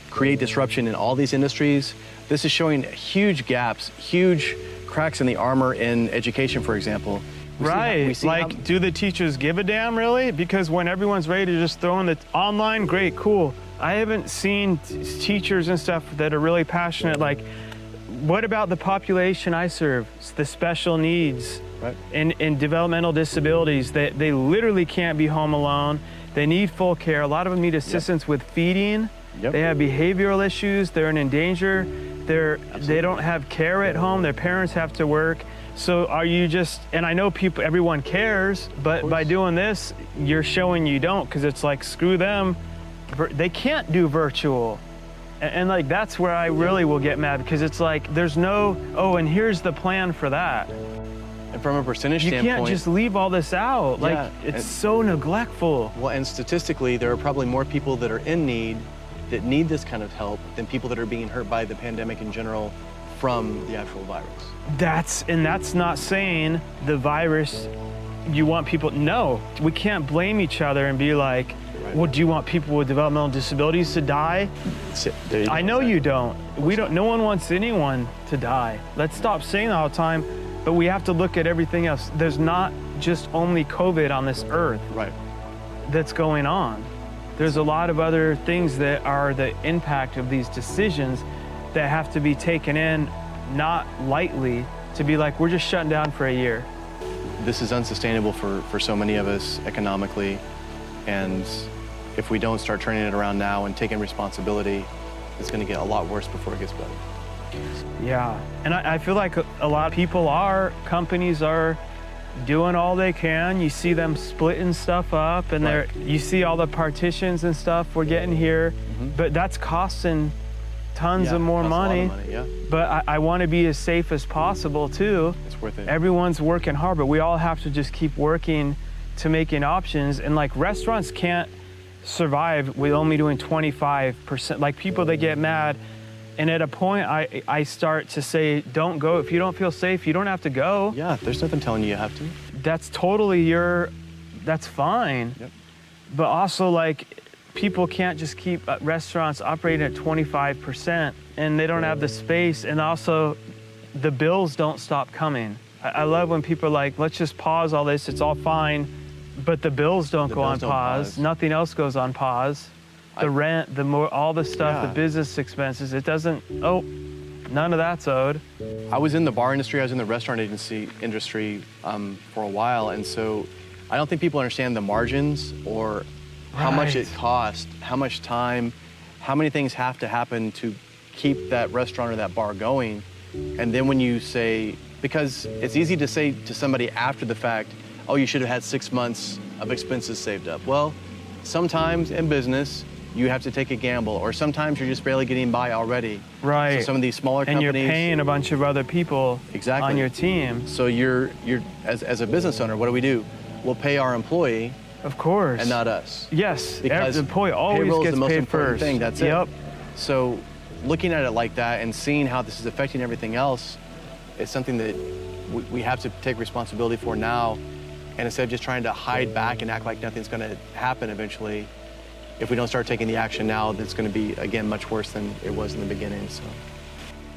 Speaker 2: create disruption in all these industries. This is showing huge gaps, huge cracks in the armor in education, for example.
Speaker 1: Do the teachers give a damn, really? Because when everyone's ready to just throw in the online, great, cool. I haven't seen teachers and stuff that are really passionate. Like, what about the population I serve? It's the special needs and developmental disabilities. They literally can't be home alone. They need full care. A lot of them need assistance with feeding. They have behavioral issues. They're in danger. They don't have care at home. Their parents have to work. So are you just, and I know everyone cares, but by doing this, you're showing you don't, because it's like, screw them. They can't do virtual. And like, that's where I really will get mad, because it's like, there's no, oh, and here's the plan for that.
Speaker 2: And from a percentage standpoint,
Speaker 1: you can't just leave all this out. Like, it's so neglectful.
Speaker 2: Well, and statistically, there are probably more people that are in need, that need this kind of help, than people that are being hurt by the pandemic in general from the actual virus. That's
Speaker 1: not saying the virus, you want people, no, we can't blame each other and be like, well, do you want people with developmental disabilities to die? I know you don't. No one wants anyone to die. Let's stop saying that all the time, but we have to look at everything else. There's not just only COVID on this earth that's going on. There's a lot of other things that are the impact of these decisions that have to be taken in, not lightly, to be like, we're just shutting down for a year.
Speaker 2: This is unsustainable for so many of us economically, and if we don't start turning it around now and taking responsibility, it's going to get a lot worse before it gets better.
Speaker 1: Yeah, and I feel like a lot of people companies are doing all they can. You see them splitting stuff up, and you see all the partitions and stuff we're getting here, but that's costing tons of more money. But I want to be as safe as possible too.
Speaker 2: It's worth it.
Speaker 1: Everyone's working hard, but we all have to just keep working to making options. And like, restaurants can't survive with only doing 25%. Like, people that get mad, and at a point I start to say, don't go. If you don't feel safe, you don't have to go.
Speaker 2: Yeah, there's nothing telling you have to.
Speaker 1: That's totally that's fine. But also, like, people can't just keep restaurants operating at 25%, and they don't have the space, and also the bills don't stop coming. I love when people are like, let's just pause all this, it's all fine, but the bills don't go on pause. Nothing else goes on pause. The rent, all the stuff, the business expenses, none of that's owed.
Speaker 2: I was in the bar industry, I was in the restaurant industry for a while, and so I don't think people understand the margins or how much it costs, how much time, how many things have to happen to keep that restaurant or that bar going. And then when you say, because it's easy to say to somebody after the fact, oh, you should have had 6 months of expenses saved up. Well, sometimes in business, you have to take a gamble, or sometimes you're just barely getting by already.
Speaker 1: Right.
Speaker 2: So some of these smaller companies.
Speaker 1: And you're paying a bunch of other people on your team.
Speaker 2: So you're as a business owner, what do? We'll pay our employee.
Speaker 1: Of course.
Speaker 2: And not us.
Speaker 1: Yes,
Speaker 2: because
Speaker 1: the employee always
Speaker 2: payroll
Speaker 1: gets
Speaker 2: is the most
Speaker 1: paid
Speaker 2: important
Speaker 1: first.
Speaker 2: thing, that's it. So looking at it like that and seeing how this is affecting everything else is something that we have to take responsibility for now. And instead of just trying to hide back and act like nothing's going to happen eventually, if we don't start taking the action now, it's going to be, again, much worse than it was in the beginning. So.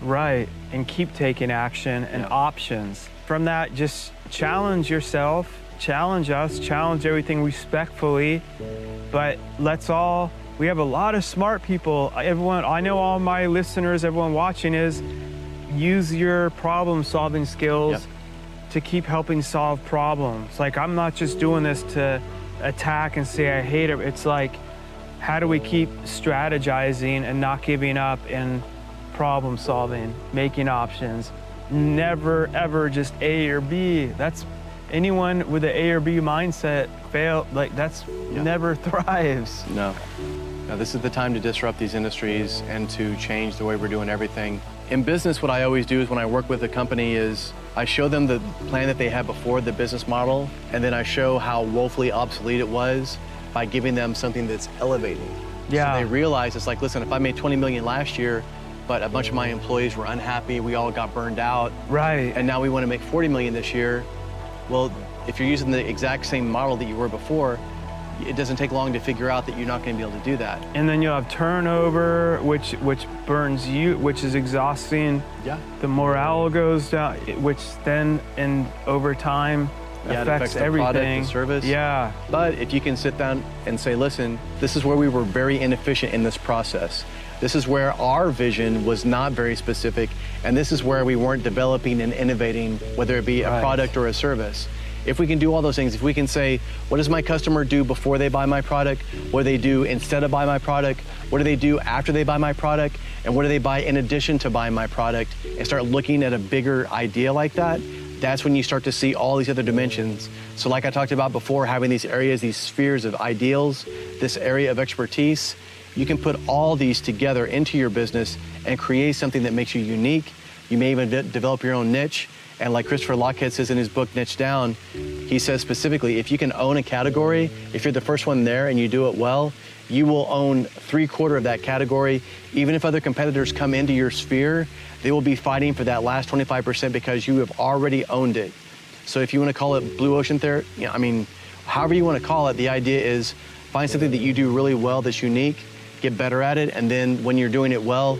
Speaker 1: Right, and keep taking action and options. From that, just challenge yourself, challenge us, challenge everything respectfully, but we have a lot of smart people. Everyone, I know all my listeners, everyone watching use your problem-solving skills to keep helping solve problems. Like, I'm not just doing this to attack and say I hate it. It's like, how do we keep strategizing and not giving up and problem solving, making options, never ever just A or B. That's anyone with an A or B mindset never thrives.
Speaker 2: No. Now, this is the time to disrupt these industries and to change the way we're doing everything. In business, what I always do is when I work with a company is I show them the plan that they had before, the business model, and then I show how woefully obsolete it was by giving them something that's elevating.
Speaker 1: Yeah.
Speaker 2: So they realize it's like, listen, if I made 20 million last year, but a bunch of my employees were unhappy, we all got burned out,
Speaker 1: Right.
Speaker 2: and now we want to make 40 million this year, well, if you're using the exact same model that you were before, it doesn't take long to figure out that you're not going to be able to do that.
Speaker 1: And then you'll have turnover, which burns you, which is exhausting.
Speaker 2: Yeah.
Speaker 1: The morale goes down, which then over time
Speaker 2: Yeah, it
Speaker 1: affects
Speaker 2: affects the
Speaker 1: everything.
Speaker 2: product, the service.
Speaker 1: Yeah.
Speaker 2: But if you can sit down and say, listen, this is where we were very inefficient in this process. This is where our vision was not very specific, and this is where we weren't developing and innovating, whether it be a
Speaker 1: Right.
Speaker 2: product or a service. If we can do all those things, if we can say, what does my customer do before they buy my product? What do they do instead of buy my product? What do they do after they buy my product? And what do they buy in addition to buying my product? And start looking at a bigger idea like that, that's when you start to see all these other dimensions. So like I talked about before, having these areas, these spheres of ideals, this area of expertise, you can put all these together into your business and create something that makes you unique. You may even develop your own niche. And like Christopher Lockhead says in his book, Niche Down, he says specifically, if you can own a category, if you're the first one there and you do it well, you will own 3/4 of that category. Even if other competitors come into your sphere, they will be fighting for that last 25% because you have already owned it. So if you want to call it blue ocean therapy, I mean, however you want to call it, the idea is find something that you do really well that's unique, get better at it, and then when you're doing it well,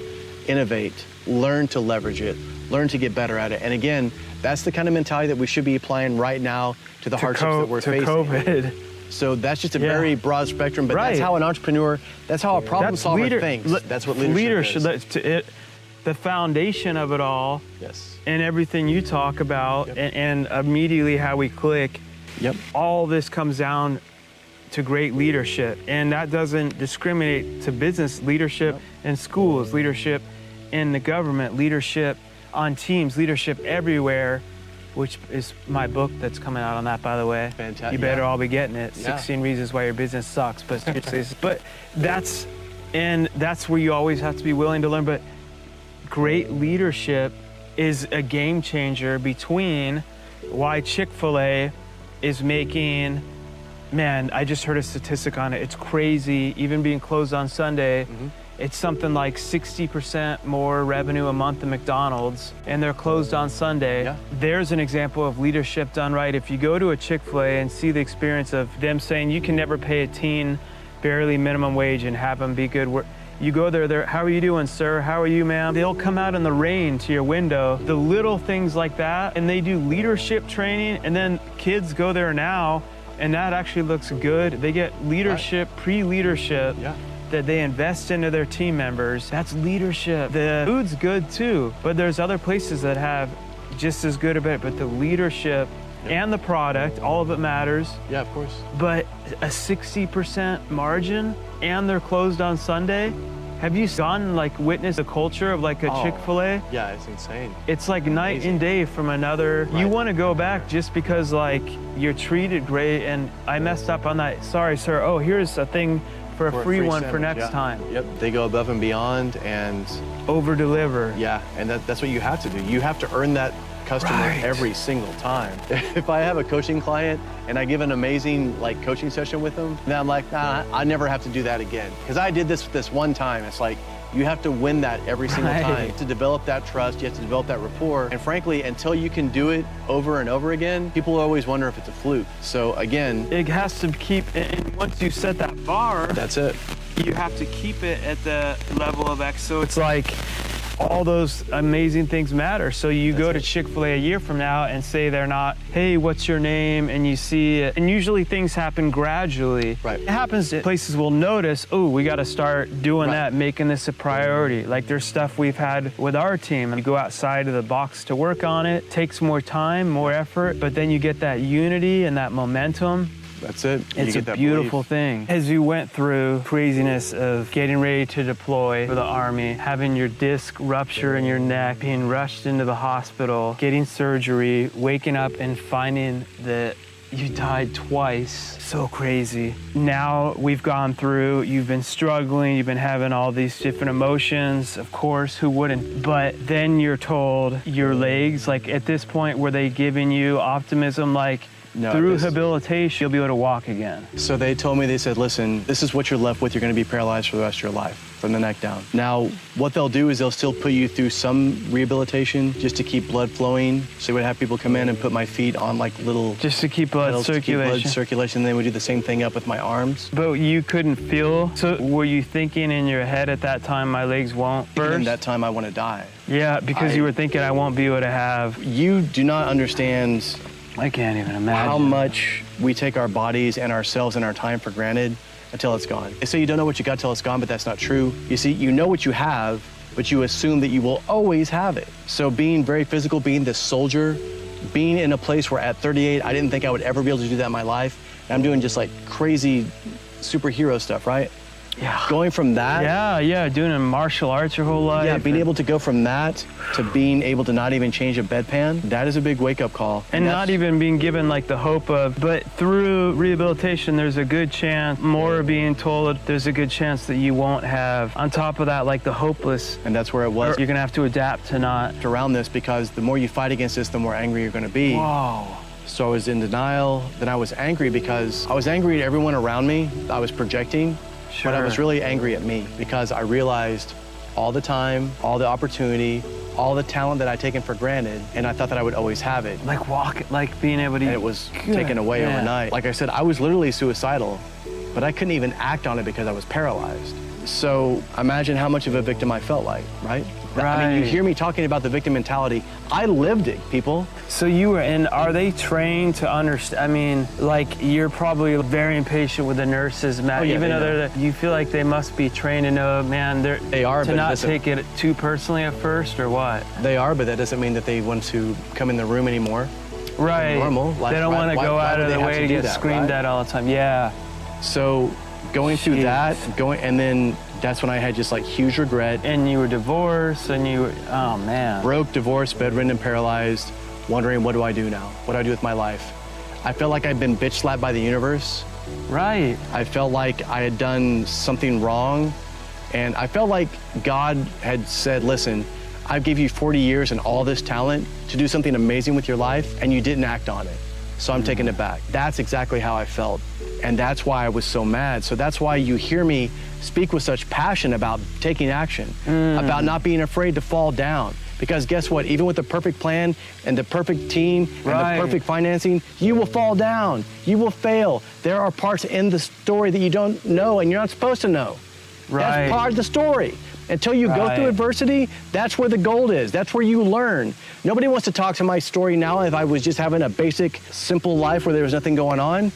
Speaker 2: innovate, learn to leverage it, learn to get better at it. And again, that's the kind of mentality that we should be applying right now to the hardships that we're facing.
Speaker 1: COVID.
Speaker 2: So that's just a very broad spectrum, but
Speaker 1: Right.
Speaker 2: that's how an entrepreneur, that's how a problem solver thinks. That's what leadership is.
Speaker 1: The foundation of it all,
Speaker 2: Yes.
Speaker 1: and everything you talk about,
Speaker 2: Yep.
Speaker 1: and immediately how we click,
Speaker 2: Yep.
Speaker 1: all this comes down to great leadership. And that doesn't discriminate to business leadership in schools, leadership in the government, leadership on teams, leadership everywhere, which is my book that's coming out on that, by the way.
Speaker 2: Fantastic.
Speaker 1: You better all be getting it.
Speaker 2: Yeah.
Speaker 1: 16 Reasons Why Your Business Sucks. But seriously, but that's where you always have to be willing to learn. But great leadership is a game changer between why Chick-fil-A is making, man, I just heard a statistic on it. It's crazy, even being closed on Sunday. It's something like 60% more revenue a month than McDonald's, and they're closed on Sunday.
Speaker 2: Yeah.
Speaker 1: There's an example of leadership done right. If you go to a Chick-fil-A and see the experience of them saying you can never pay a teen barely minimum wage and have them be good. You go there, how are you doing, sir? How are you, ma'am? They'll come out in the rain to your window. The little things like that, and they do leadership training, and then kids go there now, and that actually looks good. They get leadership, pre-leadership.
Speaker 2: Yeah.
Speaker 1: That they invest into their team members. That's leadership. The food's good too, but there's other places that have just as good a bit, but the leadership and the product, all of it matters.
Speaker 2: Yeah, of course.
Speaker 1: But a 60% margin and they're closed on Sunday. Have you witnessed the culture of like a Chick-fil-A?
Speaker 2: Yeah, it's insane.
Speaker 1: It's like night
Speaker 2: Amazing.
Speaker 1: and day from another.
Speaker 2: Right.
Speaker 1: You want to go back just because like you're treated great and I messed up on that. Sorry, sir. Oh, here's a thing for a free one for
Speaker 2: sandwich,
Speaker 1: next time.
Speaker 2: Yep, they go above and beyond, and
Speaker 1: Over deliver.
Speaker 2: yeah, and that's what you have to do. You have to earn that customer
Speaker 1: Right.
Speaker 2: every single time. If I have a coaching client and I give an amazing coaching session with them, then I'm like, nah, I never have to do that again. Because I did this one time. It's like, you have to win that every single
Speaker 1: Right.
Speaker 2: time. To develop that trust, you have to develop that rapport. And frankly, until you can do it over and over again, people always wonder if it's a fluke. So again,
Speaker 1: It has to keep, and once you set that bar,
Speaker 2: that's it.
Speaker 1: you have to keep it at the level of X. So it's like all those amazing things matter. So you go to Chick-fil-A a year from now and say they're not, hey, what's your name? And you see it. And usually things happen gradually.
Speaker 2: Right.
Speaker 1: It happens that places will notice, oh, we got to start doing
Speaker 2: Right.
Speaker 1: that, making this a priority. Like there's stuff we've had with our team. You go outside of the box to work on it. Takes more time, more effort, but then you get that unity and that momentum.
Speaker 2: That's it.
Speaker 1: It's a beautiful thing. As you went through craziness of getting ready to deploy for the Army, having your disc rupture in your neck, being rushed into the hospital, getting surgery, waking up and finding that you died twice. So crazy. Now we've gone through, you've been struggling, you've been having all these different emotions, of course, who wouldn't? But then you're told your legs, like at this point, were they giving you optimism, like through rehabilitation, you'll be able to walk again?
Speaker 2: So they told me, they said, listen, this is what you're left with. You're going to be paralyzed for the rest of your life from the neck down. Now, what they'll do is they'll still put you through some rehabilitation just to keep blood flowing. So they would have people come in and put my feet on like little...
Speaker 1: Just to keep blood circulation.
Speaker 2: And they would do the same thing up with my arms.
Speaker 1: But you couldn't feel, so were you thinking in your head at that time, my legs won't burst?
Speaker 2: At that time, I want to die.
Speaker 1: Yeah, because you were thinking, I won't be able to have...
Speaker 2: You do not understand...
Speaker 1: I can't even imagine
Speaker 2: how much we take our bodies and ourselves and our time for granted until it's gone. They say you don't know what you got till it's gone, but that's not true. You see, you know what you have, but you assume that you will always have it. So being very physical, being this soldier, being in a place where at 38, I didn't think I would ever be able to do that in my life. And I'm doing just like crazy superhero stuff, right?
Speaker 1: Yeah.
Speaker 2: Going from that.
Speaker 1: Yeah, doing martial arts your whole life.
Speaker 2: Yeah, being able to go from that to being able to not even change a bedpan, that is a big wake-up call.
Speaker 1: And not even being given like the hope of, but through rehabilitation, there's a good chance, more being told, there's a good chance that you won't have. On top of that, like the hopeless.
Speaker 2: And that's where it was.
Speaker 1: You're gonna have to adapt to not.
Speaker 2: Around this, because the more you fight against this, the more angry you're gonna be.
Speaker 1: Whoa.
Speaker 2: So I was in denial, then I was angry because I was angry at everyone around me. I was projecting.
Speaker 1: Sure.
Speaker 2: But I was really angry at me because I realized all the time, all the opportunity, all the talent that I'd taken for granted, and I thought that I would always have it.
Speaker 1: Like being able to...
Speaker 2: And it was taken away overnight. Like I said, I was literally suicidal, but I couldn't even act on it because I was paralyzed. So imagine how much of a victim I felt like, right?
Speaker 1: Right.
Speaker 2: I mean, you hear me talking about the victim mentality. I lived it, people.
Speaker 1: So you were, and are they trained to understand? I mean, like you're probably very impatient with the nurses, Matt. Even though you feel like they must be trained to know, man,
Speaker 2: they are,
Speaker 1: to not take it too personally at first, or what?
Speaker 2: They are, but that doesn't mean that they want to come in the room anymore.
Speaker 1: Right.
Speaker 2: Normal.
Speaker 1: They don't want to go out of the way to get screamed at all the time. Yeah.
Speaker 2: So going through that, and then that's when I had just like huge regret.
Speaker 1: And you were divorced, and you were, oh man.
Speaker 2: Broke, divorced, bedridden, and paralyzed, wondering what do I do now? What do I do with my life? I felt like I'd been bitch slapped by the universe.
Speaker 1: Right.
Speaker 2: I felt like I had done something wrong. And I felt like God had said, listen, I gave you 40 years and all this talent to do something amazing with your life, and you didn't act on it. So I'm taking it back. That's exactly how I felt. And that's why I was so mad. So that's why you hear me speak with such passion about taking action, about not being afraid to fall down. Because guess what? Even with the perfect plan and the perfect team and the perfect financing, you will fall down. You will fail. There are parts in the story that you don't know and you're not supposed to know. That's part of the story. Until you go through adversity, that's where the gold is. That's where you learn. Nobody wants to talk to my story now if I was just having a basic, simple life where there was nothing going on.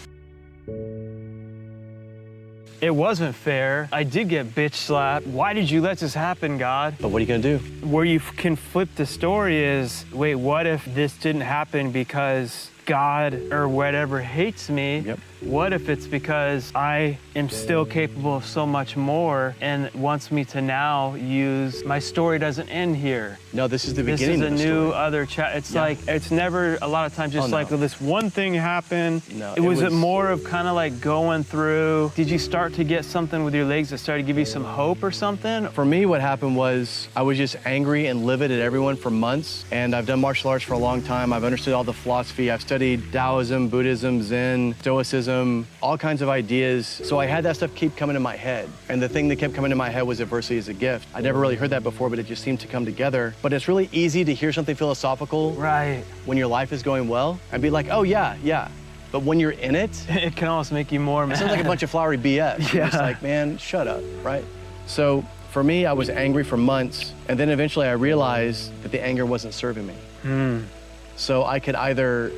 Speaker 1: It wasn't fair. I did get bitch slapped. Why did you let this happen, God?
Speaker 2: But what are you gonna do?
Speaker 1: Where you can flip the story is, wait, what if this didn't happen because God or whatever hates me?
Speaker 2: Yep.
Speaker 1: What if it's because I am still capable of so much more and wants me to now use, my story doesn't end here.
Speaker 2: No, this is the beginning of the story.
Speaker 1: This is a new other chapter. It's like, it's never, a lot of times, just like, well, this one thing happened.
Speaker 2: No,
Speaker 1: it was more of kind of like going through, did you start to get something with your legs that started to give you some hope or something?
Speaker 2: For me, what happened was I was just angry and livid at everyone for months. And I've done martial arts for a long time. I've understood all the philosophy. I've studied Taoism, Buddhism, Zen, Stoicism, all kinds of ideas. So I had that stuff keep coming in my head. And the thing that kept coming in my head was adversity is a gift. I never really heard that before, but it just seemed to come together. But it's really easy to hear something philosophical when your life is going well and be like, oh yeah. But when you're in it,
Speaker 1: it can almost make you more mad.
Speaker 2: It sounds like a bunch of flowery BS. You're just like, man, shut up, right? So for me, I was angry for months. And then eventually I realized that the anger wasn't serving me. So I could either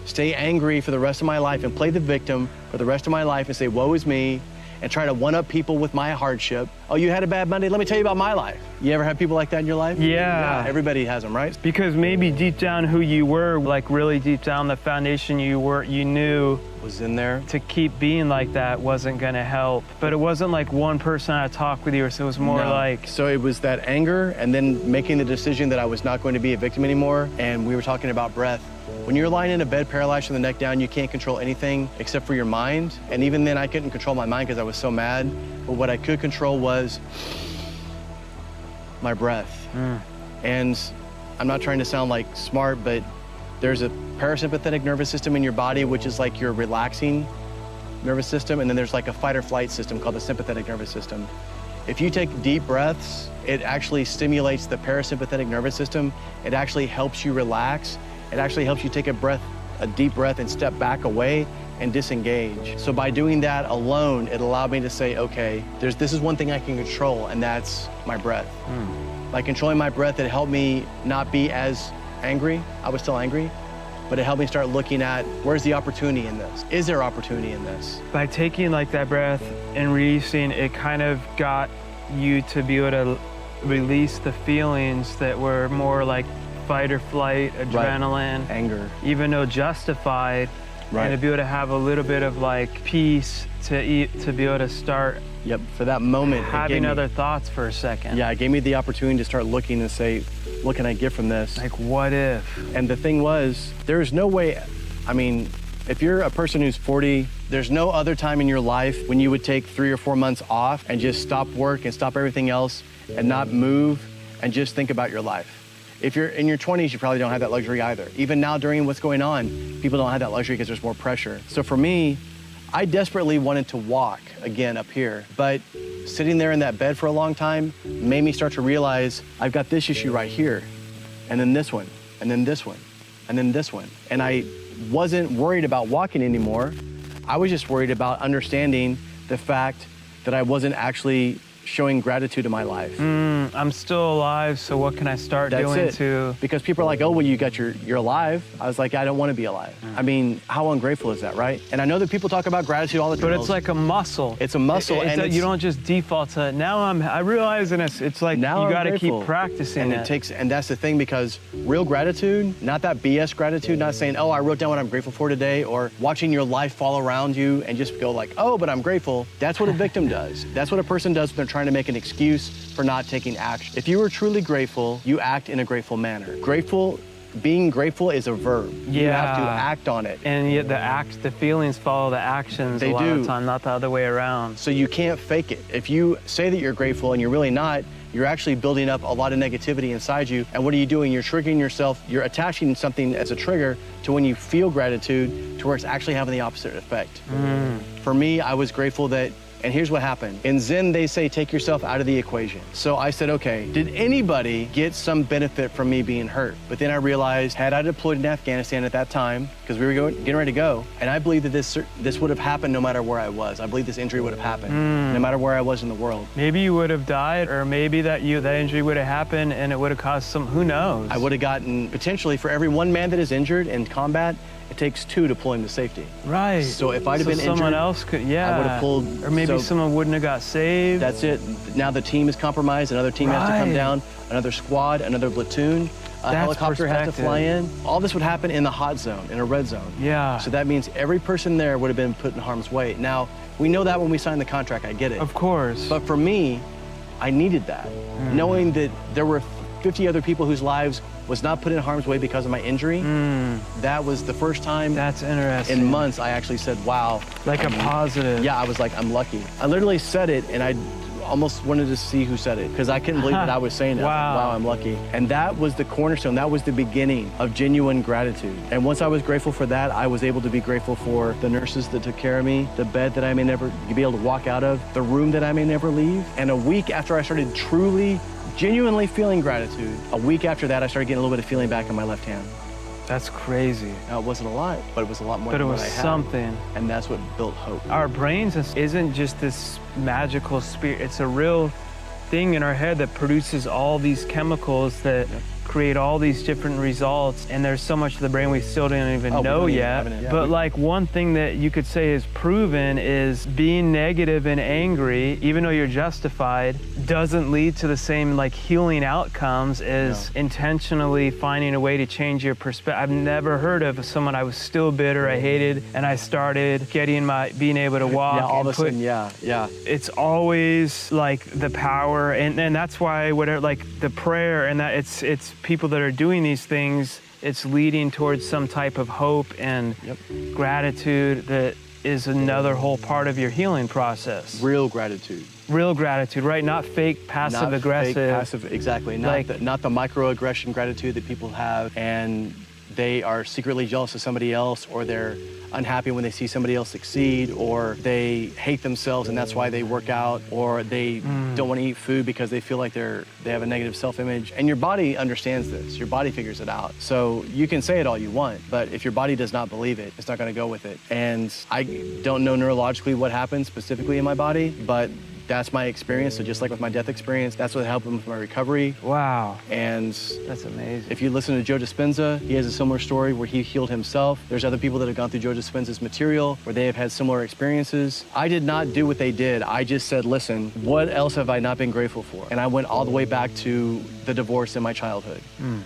Speaker 2: stay angry for the rest of my life and play the victim for the rest of my life and say, woe is me, and try to one-up people with my hardship. Oh, you had a bad Monday? Let me tell you about my life. You ever have people like that in your life?
Speaker 1: Yeah.
Speaker 2: Everybody has them, right?
Speaker 1: Because maybe deep down who you were, like really deep down the foundation you knew
Speaker 2: Was in there.
Speaker 1: to keep being like that wasn't gonna help. But it wasn't like one person I talked with you, so it was more like...
Speaker 2: So it was that anger and then making the decision that I was not going to be a victim anymore. And we were talking about breath. When you're lying in a bed paralyzed from the neck down, you can't control anything except for your mind. And even then I couldn't control my mind because I was so mad. But what I could control was my breath. And I'm not trying to sound like smart, but there's a parasympathetic nervous system in your body, which is like your relaxing nervous system. And then there's like a fight or flight system called the sympathetic nervous system. If you take deep breaths, it actually stimulates the parasympathetic nervous system. It actually helps you relax. It actually helps you take a deep breath and step back away and disengage. So by doing that alone, it allowed me to say, okay, this is one thing I can control, and that's my breath. By controlling my breath, it helped me not be as angry. I was still angry, but it helped me start looking at, where's the opportunity in this? Is there opportunity in this?
Speaker 1: By taking like that breath and releasing, it kind of got you to be able to release the feelings that were more like fight or flight, adrenaline,
Speaker 2: anger,
Speaker 1: even though justified, and to be able to have a little bit of like peace to be able to start
Speaker 2: for that moment,
Speaker 1: having other thoughts for a second.
Speaker 2: Yeah, it gave me the opportunity to start looking and say, what can I get from this?
Speaker 1: Like, what if?
Speaker 2: And the thing was, there's no way, I mean, if you're a person who's 40, there's no other time in your life when you would take 3 or 4 months off and just stop work and stop everything else and not move and just think about your life. If you're in your 20s, you probably don't have that luxury either. Even now during what's going on, people don't have that luxury because there's more pressure. So for me, I desperately wanted to walk again up here, but sitting there in that bed for a long time made me start to realize I've got this issue right here, and then this one, and then this one, and then this one. And I wasn't worried about walking anymore. I was just worried about understanding the fact that I wasn't actually showing gratitude in my life.
Speaker 1: I'm still alive, so what can I start doing to...
Speaker 2: Because people are like, oh, well, you're alive. I was like, I don't want to be alive. I mean, how ungrateful is that, right? And I know that people talk about gratitude all the time.
Speaker 1: But it's like a muscle.
Speaker 2: It's a muscle.
Speaker 1: And you don't just default to it. Now I realize it's like
Speaker 2: now
Speaker 1: you got to keep practicing it.
Speaker 2: And that's the thing, because real gratitude, not that BS gratitude, not saying, oh, I wrote down what I'm grateful for today, or watching your life fall around you and just go like, oh, but I'm grateful. That's what a victim does. That's what a person does when they're trying to make an excuse for not taking action. If you are truly grateful, you act in a grateful manner. Being grateful is a verb.
Speaker 1: Yeah.
Speaker 2: You have to act on it.
Speaker 1: And yet the feelings follow the actions a lot of the time, not the other way around.
Speaker 2: So you can't fake it. If you say that you're grateful and you're really not, you're actually building up a lot of negativity inside you. And what are you doing? You're triggering yourself. You're attaching something as a trigger to when you feel gratitude to where it's actually having the opposite effect. For me, I was grateful that, and here's what happened. In Zen, they say, take yourself out of the equation. So I said, okay, did anybody get some benefit from me being hurt? But then I realized, had I deployed in Afghanistan at that time, because we were getting ready to go, and I believe that this would have happened no matter where I was. I believe this injury would have happened no matter where I was in the world.
Speaker 1: Maybe you would have died, or maybe that injury would have happened and it would have caused who knows?
Speaker 2: I would have gotten, potentially, for every one man that is injured in combat, it takes 2 to pull him to safety.
Speaker 1: Right.
Speaker 2: So if I'd have been
Speaker 1: someone
Speaker 2: injured,
Speaker 1: else could,
Speaker 2: I would have pulled.
Speaker 1: Or maybe someone wouldn't have got saved.
Speaker 2: That's it. Now the team is compromised. Another team has to come down. Another squad, another platoon. A helicopter has to fly in. All this would happen in the hot zone, in a red zone.
Speaker 1: Yeah.
Speaker 2: So that means every person there would have been put in harm's way. Now, we know that when we signed the contract, I get it.
Speaker 1: Of course.
Speaker 2: But for me, I needed that. Knowing that there were 50 other people whose lives was not put in harm's way because of my injury. That was the first time
Speaker 1: That's interesting.
Speaker 2: in months I actually said, wow.
Speaker 1: Like a positive.
Speaker 2: Yeah, I was like, I'm lucky. I literally said it, and I almost wanted to see who said it, because I couldn't believe that I was saying it.
Speaker 1: Wow.
Speaker 2: I was like, wow, I'm lucky. And that was the cornerstone. That was the beginning of genuine gratitude. And once I was grateful for that, I was able to be grateful for the nurses that took care of me, the bed that I may never be able to walk out of, the room that I may never leave. And a week after I started genuinely feeling gratitude, a week after that, I started getting a little bit of feeling back in my left hand.
Speaker 1: That's crazy.
Speaker 2: Now, it wasn't a lot, but it was a lot more than what I had.
Speaker 1: But it was something.
Speaker 2: And that's what built hope.
Speaker 1: Our brains isn't just this magical spirit. It's a real thing in our head that produces all these chemicals that create all these different results, and there's so much of the brain we still don't even know yet. But like one thing that you could say is proven is being negative and angry, even though you're justified, doesn't lead to the same like healing outcomes as intentionally finding a way to change your perspective. I've never heard of someone I was still bitter, I hated, and I started being able to walk.
Speaker 2: Yeah, all of a sudden,
Speaker 1: It's always like the power, and that's why whatever, like the prayer, and that it's people that are doing these things, it's leading towards some type of hope and gratitude that is another whole part of your healing process.
Speaker 2: Real gratitude.
Speaker 1: Real gratitude, right? Not fake passive aggressive.
Speaker 2: Fake passive, exactly. Not the microaggression gratitude that people have, and they are secretly jealous of somebody else, or they're unhappy when they see somebody else succeed, or they hate themselves and that's why they work out, or they don't want to eat food because they feel like they have a negative self-image. And your body understands this. Your body figures it out. So you can say it all you want, but if your body does not believe it, it's not going to go with it. And I don't know neurologically what happens specifically in my body, but that's my experience. So just like with my death experience, that's what helped with my recovery.
Speaker 1: Wow.
Speaker 2: And
Speaker 1: that's amazing.
Speaker 2: If you listen to Joe Dispenza, he has a similar story where he healed himself. There's other people that have gone through Joe Dispenza's material where they have had similar experiences. I did not do what they did. I just said, listen, what else have I not been grateful for? And I went all the way back to the divorce in my childhood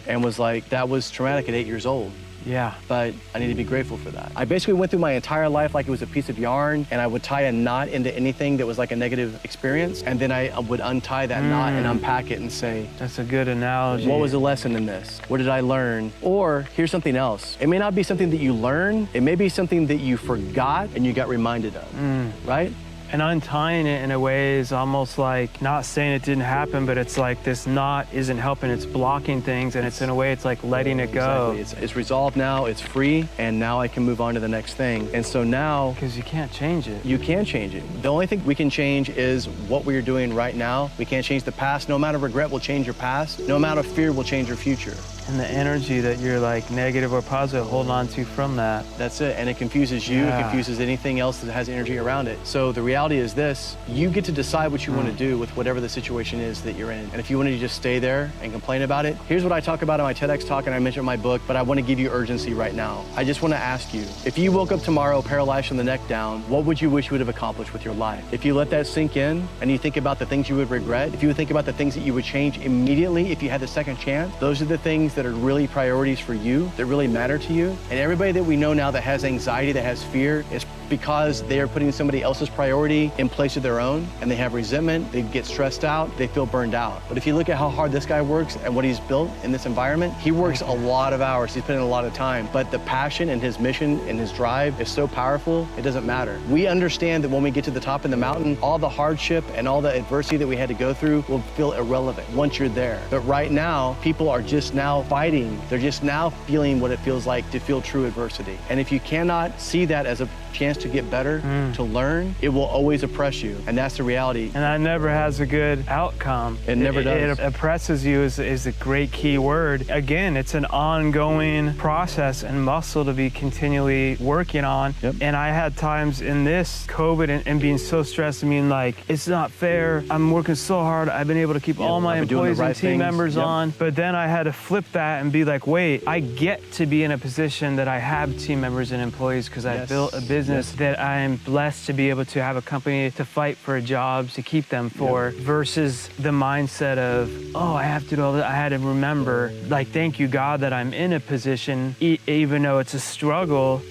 Speaker 2: and was like, that was traumatic at 8 years old.
Speaker 1: Yeah.
Speaker 2: But I need to be grateful for that. I basically went through my entire life like it was a piece of yarn, and I would tie a knot into anything that was like a negative experience, and then I would untie that knot and unpack it and say,
Speaker 1: that's a good analogy.
Speaker 2: What was the lesson in this? What did I learn? Or here's something else. It may not be something that you learn. It may be something that you forgot and you got reminded of, right?
Speaker 1: And untying it in a way is almost like not saying it didn't happen, but it's like this knot isn't helping, it's blocking things, and it's in a way it's like letting it go.
Speaker 2: Exactly. It's resolved now, it's free, and now I can move on to the next thing. And so now...
Speaker 1: Because you can't change it.
Speaker 2: You can change it. The only thing we can change is what we are doing right now. We can't change the past. No amount of regret will change your past. No amount of fear will change your future.
Speaker 1: And the energy that you're like negative or positive, hold on to from that.
Speaker 2: That's it, and it confuses you, it confuses anything else that has energy around it. So the reality is this, you get to decide what you want to do with whatever the situation is that you're in. And if you want to just stay there and complain about it, here's what I talk about in my TEDx talk, and I mentioned in my book, but I want to give you urgency right now. I just want to ask you, if you woke up tomorrow paralyzed from the neck down, what would you wish you would have accomplished with your life? If you let that sink in, and you think about the things you would regret, if you would think about the things that you would change immediately if you had the second chance, those are the things that are really priorities for you, that really matter to you. And everybody that we know now that has anxiety, that has fear, is because they are putting somebody else's priority in place of their own, and they have resentment, they get stressed out, they feel burned out. But if you look at how hard this guy works and what he's built in this environment, he works a lot of hours, he's putting in a lot of time, but the passion and his mission and his drive is so powerful, it doesn't matter. We understand that when we get to the top of the mountain, all the hardship and all the adversity that we had to go through will feel irrelevant once you're there. But right now, people are just now fighting. They're just now feeling what it feels like to feel true adversity. And if you cannot see that as a chance to get better, to learn, it will always oppress you. And that's the reality.
Speaker 1: And that never has a good outcome.
Speaker 2: It never does.
Speaker 1: It oppresses you is a great key word. Again, it's an ongoing process and muscle to be continually working on. And I had times in this COVID and being so stressed, I mean, like, it's not fair. I'm working so hard. I've been able to keep all my employees and team members on. But then I had to flip that and be like, wait, I get to be in a position that I have team members and employees because I built a business that I'm blessed to be able to have a company to fight for jobs to keep them for versus the mindset of, oh, I have to do all that. I had to remember, like, thank you, God, that I'm in a position, even though it's a struggle,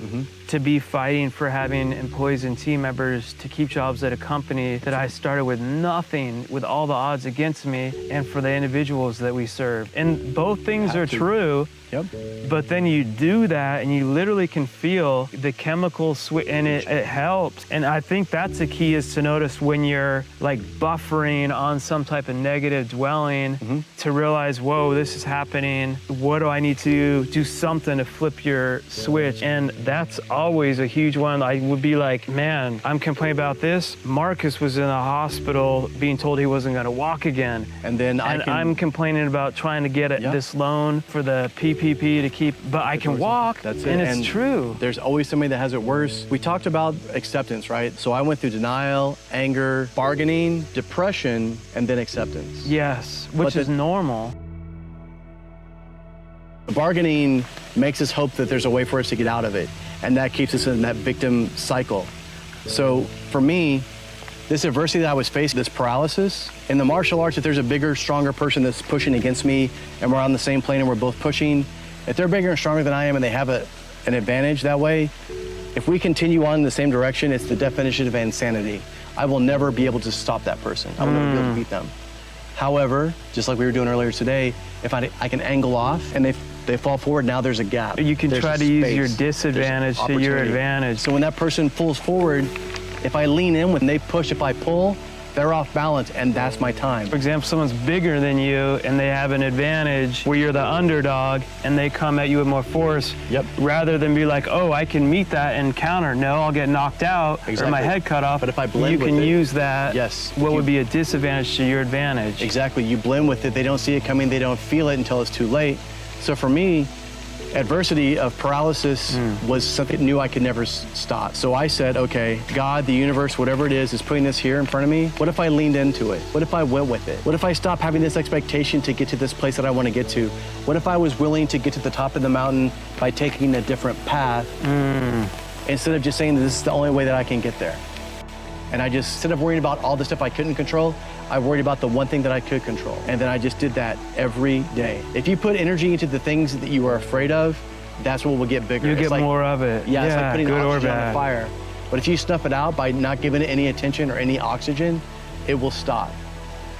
Speaker 1: to be fighting for having employees and team members to keep jobs at a company that I started with nothing, with all the odds against me, and for the individuals that we serve. And both things are true. But then you do that and you literally can feel the chemical switch, and it helps. And I think that's the key, is to notice when you're like buffering on some type of negative dwelling, to realize, whoa, this is happening. What do I need to do something to flip your switch? And that's always a huge one. I would be like, man, I'm complaining about this. Marcus was in a hospital being told he wasn't going to walk again.
Speaker 2: And then
Speaker 1: I'm complaining about trying to get this loan for the PPP to keep, but I can walk.
Speaker 2: That's it.
Speaker 1: And it's true.
Speaker 2: There's always somebody that has it worse. We talked about acceptance, right? So I went through denial, anger, bargaining, depression, and then acceptance.
Speaker 1: Yes, which is normal.
Speaker 2: Bargaining makes us hope that there's a way for us to get out of it, and that keeps us in that victim cycle. So for me, this adversity that I was facing, this paralysis, in the martial arts, if there's a bigger, stronger person that's pushing against me and we're on the same plane and we're both pushing, if they're bigger and stronger than I am and they have an advantage that way, if we continue on in the same direction, it's the definition of insanity. I will never be able to stop that person. I will never be able to beat them. However, just like we were doing earlier today, if I can angle off and they fall forward, now there's a gap.
Speaker 1: You can try to use your disadvantage to your advantage.
Speaker 2: So when that person pulls forward, if I lean in, when they push, if I pull, they're off balance, and that's my time.
Speaker 1: For example, someone's bigger than you and they have an advantage where you're the underdog and they come at you with more force.
Speaker 2: Yep.
Speaker 1: Rather than be like, oh, I can meet that and counter. No, I'll get knocked out or my head cut off.
Speaker 2: But if I blend
Speaker 1: you
Speaker 2: with
Speaker 1: can
Speaker 2: it,
Speaker 1: use that.
Speaker 2: Yes.
Speaker 1: What would be a disadvantage to your advantage?
Speaker 2: Exactly. You blend with it. They don't see it coming. They don't feel it until it's too late. So for me, adversity of paralysis was something new I could never stop. So I said, okay, God, the universe, whatever it is putting this here in front of me. What if I leaned into it? What if I went with it? What if I stopped having this expectation to get to this place that I want to get to? What if I was willing to get to the top of the mountain by taking a different path instead of just saying that this is the only way that I can get there? And I just, instead of worrying about all the stuff I couldn't control, I worried about the one thing that I could control. And then I just did that every day. If you put energy into the things that you are afraid of, that's what will get bigger.
Speaker 1: You get more of it.
Speaker 2: Yeah, it's like putting
Speaker 1: good
Speaker 2: oxygen
Speaker 1: or
Speaker 2: on
Speaker 1: bad.
Speaker 2: a fire. But if you snuff it out by not giving it any attention or any oxygen, it will stop.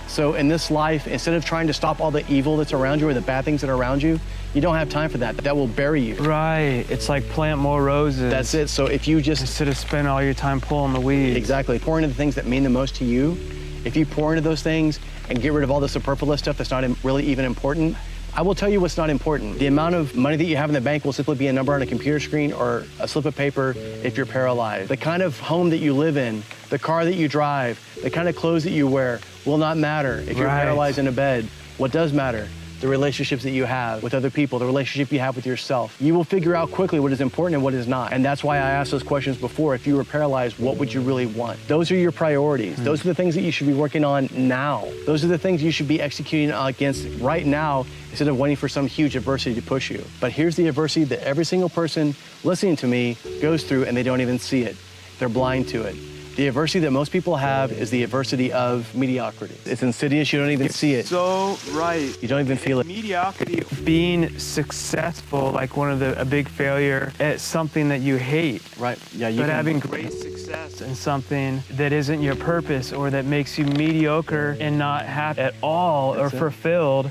Speaker 2: So in this life, instead of trying to stop all the evil that's around you or the bad things that are around you, you don't have time for that. That will bury you.
Speaker 1: Right. It's like plant more roses.
Speaker 2: That's it. So if you just...
Speaker 1: Instead of spending all your time pulling the weeds.
Speaker 2: Exactly. Pour into the things that mean the most to you. If you pour into those things and get rid of all the superfluous stuff that's not really even important, I will tell you what's not important. The amount of money that you have in the bank will simply be a number on a computer screen or a slip of paper if you're paralyzed. The kind of home that you live in, the car that you drive, the kind of clothes that you wear will not matter if you're paralyzed in a bed. What does matter? The relationships that you have with other people, the relationship you have with yourself. You will figure out quickly what is important and what is not. And that's why I asked those questions before. If you were paralyzed, what would you really want? Those are your priorities. Those are the things that you should be working on now. Those are the things you should be executing against right now instead of waiting for some huge adversity to push you. But here's the adversity that every single person listening to me goes through and they don't even see it. They're blind to it. The adversity that most people have is the adversity of mediocrity. It's insidious, you don't even see it.
Speaker 1: So right.
Speaker 2: You don't even feel it.
Speaker 1: Mediocrity, being successful, like a big failure at something that you hate.
Speaker 2: Right, yeah.
Speaker 1: But having great success in something that isn't your purpose or that makes you mediocre and not happy at all or fulfilled.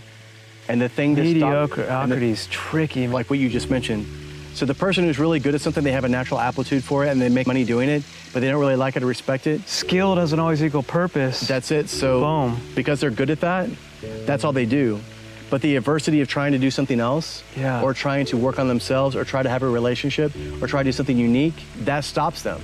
Speaker 2: And the thing that
Speaker 1: mediocrity is tricky.
Speaker 2: Like what you just mentioned. So the person who's really good at something, they have a natural aptitude for it and they make money doing it, but they don't really like it or respect it.
Speaker 1: Skill doesn't always equal purpose.
Speaker 2: That's it. So
Speaker 1: boom.
Speaker 2: Because they're good at that, that's all they do. But the adversity of trying to do something else or trying to work on themselves or try to have a relationship or try to do something unique, that stops them.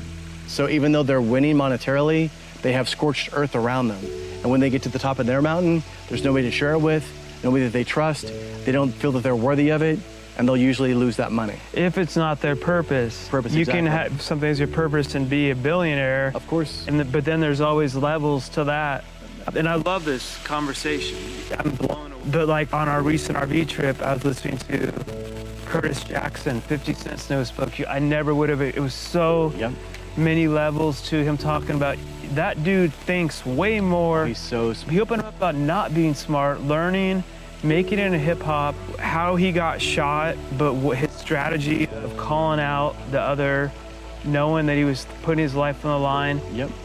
Speaker 2: So even though they're winning monetarily, they have scorched earth around them. And when they get to the top of their mountain, there's nobody to share it with, nobody that they trust, they don't feel that they're worthy of it, and they'll usually lose that money.
Speaker 1: If it's not their purpose. You can have something as your purpose and be a billionaire.
Speaker 2: Of course.
Speaker 1: But then there's always levels to that. And I love this conversation. I'm blown away. But like on our recent RV trip, I was listening to Curtis Jackson, 50 Cent Snow spoke. I never would have, it was so many levels to him talking about, that dude thinks way more.
Speaker 2: He's so smart.
Speaker 1: He opened up about not being smart, learning, making it into hip hop, how he got shot, but his strategy of calling out the other, knowing that he was putting his life on the line.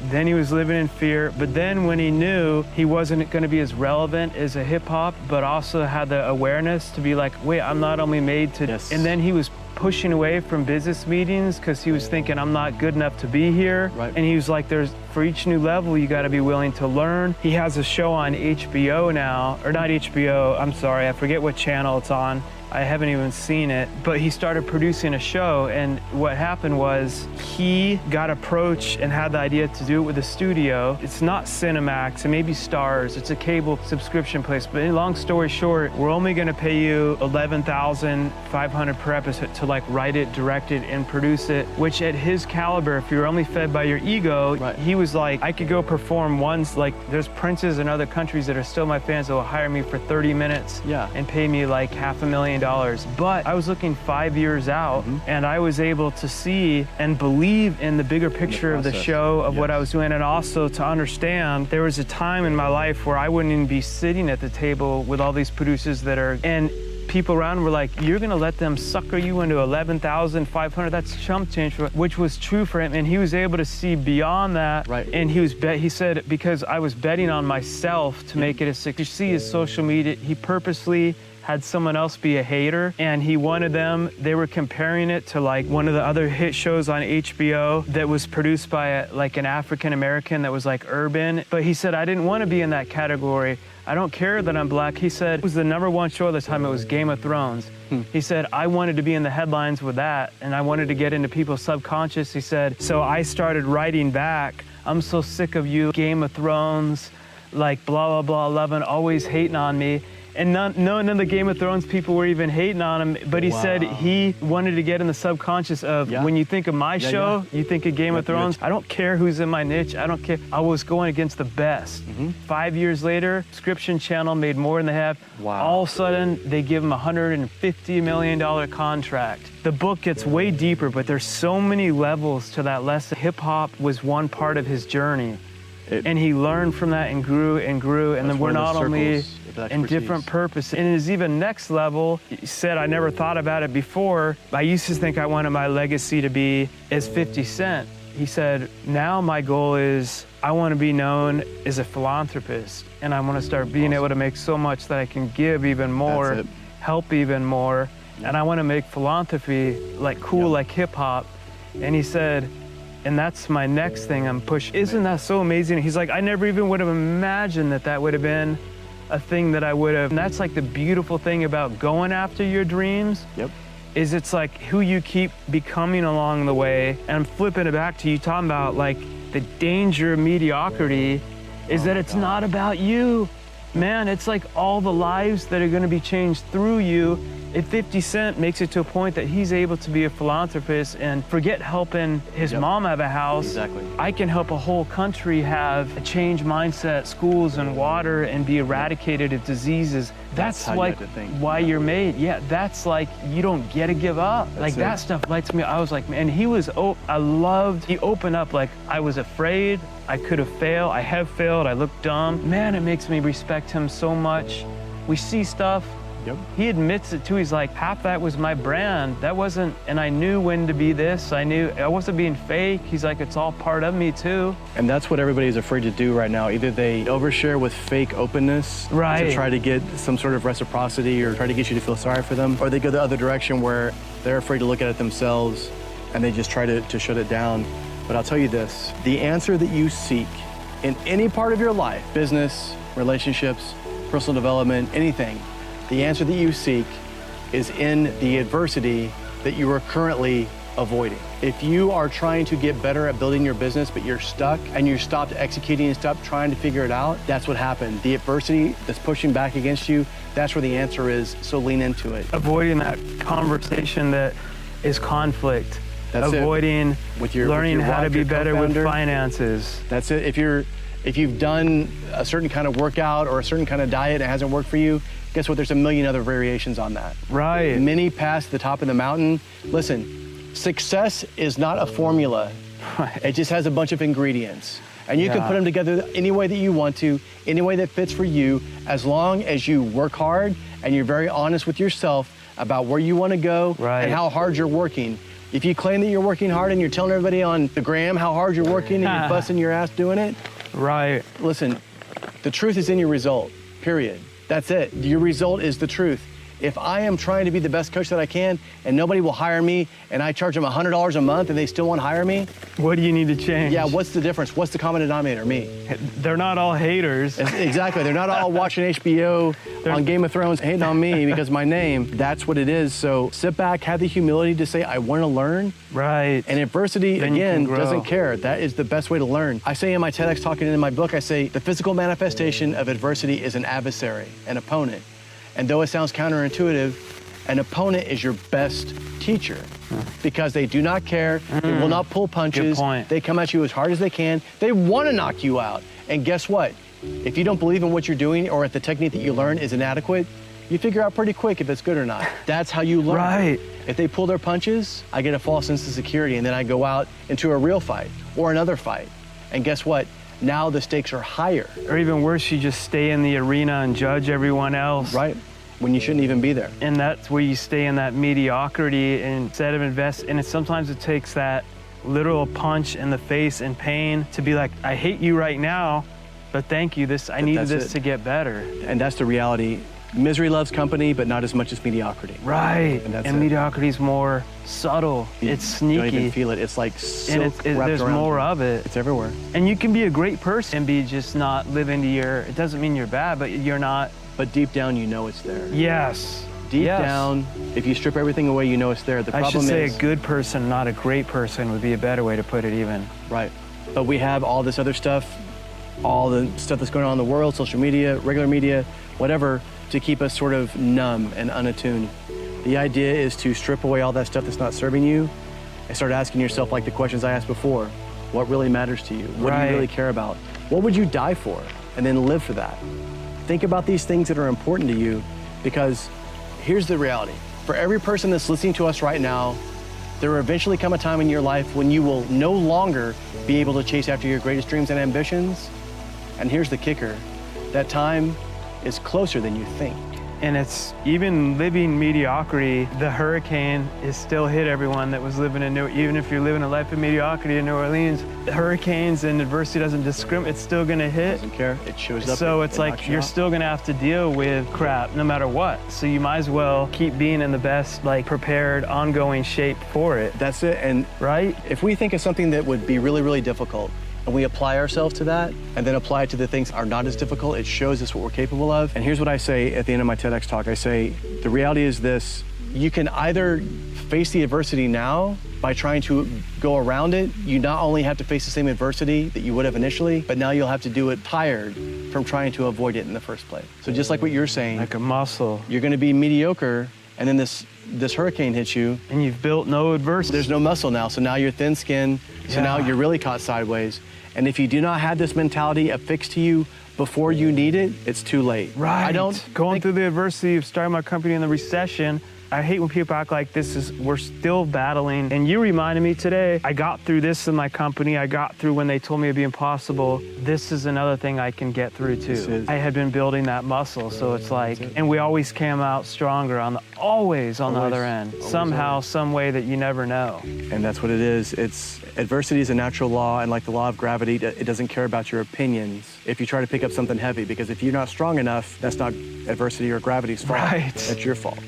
Speaker 1: Then he was living in fear. But then when he knew he wasn't going to be as relevant as a hip hop, but also had the awareness to be like, wait, I'm not only made to. And then he was pushing away from business meetings because he was thinking, I'm not good enough to be here. And he was like, for each new level, you got to be willing to learn. He has a show on HBO now, or not HBO, I'm sorry, I forget what channel it's on. I haven't even seen it, but he started producing a show, and what happened was he got approached and had the idea to do it with a studio. It's not Cinemax, it may be Stars, it's a cable subscription place, but long story short, we're only gonna pay you $11,500 per episode to like write it, direct it, and produce it, which at his caliber, if you're only fed by your ego, he was like, I could go perform once, like there's princes in other countries that are still my fans that will hire me for 30 minutes and pay me like $500,000 But I was looking 5 years out, and I was able to see and believe in the bigger picture of the show of what I was doing, and also to understand there was a time in my life where I wouldn't even be sitting at the table with all these producers that are, and people around were like, you're gonna let them sucker you into 11,500, that's chump change, which was true for him. And he was able to see beyond that.
Speaker 2: Right.
Speaker 1: And he said, because I was betting on myself to make it a success. You see his social media, he purposely had someone else be a hater, and he wanted them, they were comparing it to like one of the other hit shows on HBO that was produced by an African American that was like urban. But he said, I didn't want to be in that category. I don't care that I'm black. He said, it was the #1 show at the time, it was Game of Thrones. He said, I wanted to be in the headlines with that, and I wanted to get into people's subconscious. He said, so I started writing back, I'm so sick of you, Game of Thrones, like blah, blah, blah, 11, always hating on me. And none of the Game of Thrones people were even hating on him, but he said he wanted to get in the subconscious of, when you think of my show, you think of Game of Thrones. I don't care who's in my niche, I don't care. I was going against the best. 5 years later, subscription channel made more than they have. All of a sudden, they give him a $150 million contract. The book gets way deeper, but there's so many levels to that lesson. Hip hop was one part of his journey. And he learned from that and grew, and then we're not only in different purpose. And his even next level, he said, I never thought about it before. I used to think I wanted my legacy to be as 50 Cent. He said, now my goal is I want to be known as a philanthropist, and I want to start being able to make so much that I can give even more, help even more, and I want to make philanthropy like cool, like hip hop. And he said, and that's my next thing I'm pushing. Isn't that so amazing? He's like, I never even would have imagined that would have been a thing that I would have. And that's like the beautiful thing about going after your dreams. Is it's like who you keep becoming along the way. And I'm flipping it back to you talking about like the danger of mediocrity is that it's not about you. Man, it's like all the lives that are gonna be changed through you. If 50 Cent makes it to a point that he's able to be a philanthropist and forget helping his mom have a house, I can help a whole country have a changed mindset, schools and water, and be eradicated of diseses. That's like why you're made. Yeah, that's like, you don't get to give up. Like that stuff lights me. I was like, man, he opened up like, I was afraid, I could have failed, I have failed, I look dumb. Man, it makes me respect him so much. We see stuff, he admits it too. He's like, half that was my brand. That wasn't, and I knew when to be this. I knew I wasn't being fake. He's like, it's all part of me too.
Speaker 2: And that's what everybody's afraid to do right now. Either they overshare with fake openness to try to get some sort of reciprocity or try to get you to feel sorry for them, or they go the other direction where they're afraid to look at it themselves and they just try to shut it down. But I'll tell you this, the answer that you seek in any part of your life, business, relationships, personal development, anything, the answer that you seek is in the adversity that you are currently avoiding. If you are trying to get better at building your business, but you're stuck and you stopped executing and stopped trying to figure it out, that's what happened. The adversity that's pushing back against you, that's where the answer is, so lean into it.
Speaker 1: Avoiding that conversation that is conflict.
Speaker 2: That's
Speaker 1: avoiding learning how to be better with finances.
Speaker 2: That's it. If you've done a certain kind of workout or a certain kind of diet and it hasn't worked for you, guess what? There's a million other variations on that.
Speaker 1: Right.
Speaker 2: Many pass the top of the mountain. Listen, success is not a formula. It just has a bunch of ingredients. And you can put them together any way that you want to, any way that fits for you, as long as you work hard and you're very honest with yourself about where you want to go and how hard you're working. If you claim that you're working hard and you're telling everybody on the gram how hard you're working and you're busting your ass doing it, listen, the truth is in your result, period. That's it. Your result is the truth. If I am trying to be the best coach that I can and nobody will hire me and I charge them $100 a month and they still won't hire me,
Speaker 1: what do you need to change?
Speaker 2: Yeah, what's the difference? What's the common denominator? Me.
Speaker 1: They're not all haters.
Speaker 2: Exactly. They're not all watching HBO on Game of Thrones hating on me because of my name. That's what it is. So sit back, have the humility to say, I want to learn.
Speaker 1: Right.
Speaker 2: And adversity, again, doesn't care. That is the best way to learn. I say in my TEDx talk and in my book, I say the physical manifestation of adversity is an adversary, an opponent. And though it sounds counterintuitive, an opponent is your best teacher because they do not care. They will not pull punches.
Speaker 1: Good point.
Speaker 2: They come at you as hard as they can. They want to knock you out. And guess what? If you don't believe in what you're doing or if the technique that you learn is inadequate, you figure out pretty quick if it's good or not. That's how you learn.
Speaker 1: Right.
Speaker 2: If they pull their punches, I get a false sense of security, and then I go out into a real fight or another fight. And guess what? Now the stakes are higher.
Speaker 1: Or even worse, you just stay in the arena and judge everyone else.
Speaker 2: Right. When you shouldn't even be there.
Speaker 1: And that's where you stay in that mediocrity instead of invest. And sometimes it takes that literal punch in the face and pain to be like, I hate you right now, but thank you. I needed this to get better.
Speaker 2: And that's the reality. Misery loves company, but not as much as mediocrity.
Speaker 1: Right. And mediocrity is more subtle. It's sneaky.
Speaker 2: You don't even feel it. It's like silk wrapped
Speaker 1: there's
Speaker 2: around
Speaker 1: more
Speaker 2: you.
Speaker 1: of it.
Speaker 2: It's everywhere.
Speaker 1: And you can be a great person and be just not living to it doesn't mean you're bad, but you're not.
Speaker 2: But deep down, you know it's there.
Speaker 1: Yes.
Speaker 2: Deep down, if you strip everything away, you know it's there. The problem is...
Speaker 1: I should say a good person, not a great person, would be a better way to put it even.
Speaker 2: Right. But we have all this other stuff, all the stuff that's going on in the world, social media, regular media, whatever, to keep us sort of numb and unattuned. The idea is to strip away all that stuff that's not serving you and start asking yourself like the questions I asked before. What really matters to you? What do you really care about? What would you die for? And then live for that. Think about these things that are important to you, because here's the reality. For every person that's listening to us right now, there will eventually come a time in your life when you will no longer be able to chase after your greatest dreams and ambitions. And here's the kicker. That time is closer than you think.
Speaker 1: And it's even living mediocrity, the hurricane is still hit everyone that was living in even if you're living a life of mediocrity in New Orleans, the hurricanes and adversity doesn't discriminate, it's still gonna hit.
Speaker 2: Doesn't care, it shows up.
Speaker 1: So it's like you're still gonna have to deal with crap no matter what. So you might as well keep being in the best, like prepared, ongoing shape for it.
Speaker 2: That's it, and
Speaker 1: right?
Speaker 2: If we think of something that would be really, really difficult, and we apply ourselves to that, and then apply it to the things that are not as difficult, it shows us what we're capable of. And here's what I say at the end of my TEDx talk. I say, the reality is this: you can either face the adversity now by trying to go around it. You not only have to face the same adversity that you would have initially, but now you'll have to do it tired from trying to avoid it in the first place. So just like what you're saying,
Speaker 1: like a muscle,
Speaker 2: you're gonna be mediocre, and then this hurricane hits you.
Speaker 1: And you've built no adversity.
Speaker 2: There's no muscle now, so now you're thin skinned, so now you're really caught sideways. And if you do not have this mentality affixed to you before you need it, it's too late.
Speaker 1: Right. Going through the adversity of starting my company in the recession, I hate when people act like we're still battling. And you reminded me today, I got through this in my company. I got through when they told me it'd be impossible. This is another thing I can get through too. I had been building that muscle. So it's like, and we always came out stronger always on the other end. Somehow, some way that you never know.
Speaker 2: And that's what it is. Adversity is a natural law, and like the law of gravity, it doesn't care about your opinions if you try to pick up something heavy, because if you're not strong enough, that's not adversity or gravity's fault.
Speaker 1: Right.
Speaker 2: That's your fault.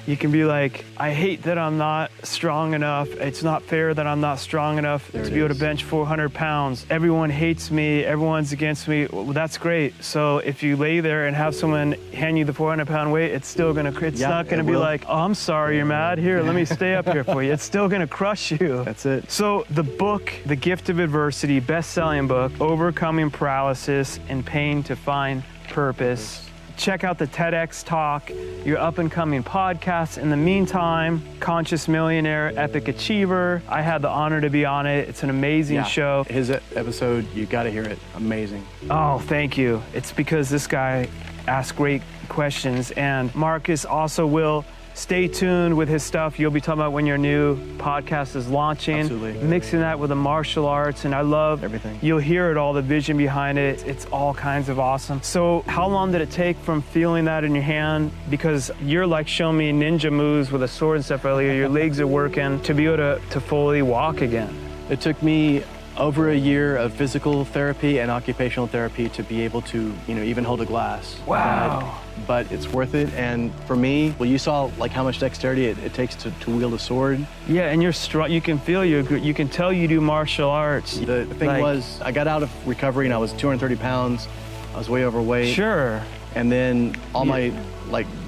Speaker 1: You can be like, I hate that I'm not strong enough. It's not fair that I'm not strong enough to be able to bench 400 pounds. Everyone hates me. Everyone's against me. Well, that's great. So if you lay there and have someone hand you the 400-pound weight, it's still gonna, it's not gonna be like, oh, I'm sorry you're mad. Here, let me stay up here for you. It's still gonna crush you.
Speaker 2: That's it.
Speaker 1: So the book, The Gift of Adversity, best-selling book, Overcoming Paralysis and Pain to Find Purpose. Check out the TEDx talk, your up-and-coming podcasts. In the meantime, Conscious Millionaire, Epic Achiever. I had the honor to be on it. It's an amazing show.
Speaker 2: His episode, you gotta hear it. Amazing.
Speaker 1: Oh, thank you. It's because this guy asks great questions. And Marcus also will stay tuned with his stuff. You'll be talking about when your new podcast is launching.
Speaker 2: Absolutely.
Speaker 1: Mixing that with the martial arts, and I love
Speaker 2: everything.
Speaker 1: You'll hear it all, the vision behind it. It's all kinds of awesome. So how long did it take from feeling that in your hand? Because you're like showing me ninja moves with a sword and stuff earlier. Your legs are working to be able to fully walk again.
Speaker 2: It took me over a year of physical therapy and occupational therapy to be able to, even hold a glass.
Speaker 1: Wow.
Speaker 2: But it's worth it. And for me, well, you saw like how much dexterity it takes to wield a sword.
Speaker 1: Yeah, and you're strong. You can feel you can tell you do martial arts.
Speaker 2: The thing was, I got out of recovery and I was 230 pounds. I was way overweight.
Speaker 1: Sure.
Speaker 2: And then all my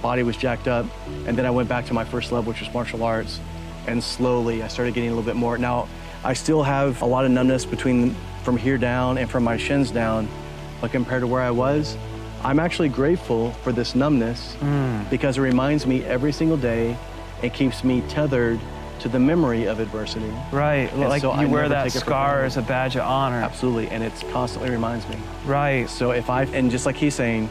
Speaker 2: body was jacked up. And then I went back to my first love, which was martial arts. And slowly I started getting a little bit more. Now, I still have a lot of numbness from here down and from my shins down, but compared to where I was, I'm actually grateful for this numbness because it reminds me every single day. It keeps me tethered to the memory of adversity.
Speaker 1: Right,
Speaker 2: and
Speaker 1: like
Speaker 2: so
Speaker 1: you wear that scar as a badge of honor.
Speaker 2: Absolutely, and it constantly reminds me.
Speaker 1: Right.
Speaker 2: So and just like he's saying,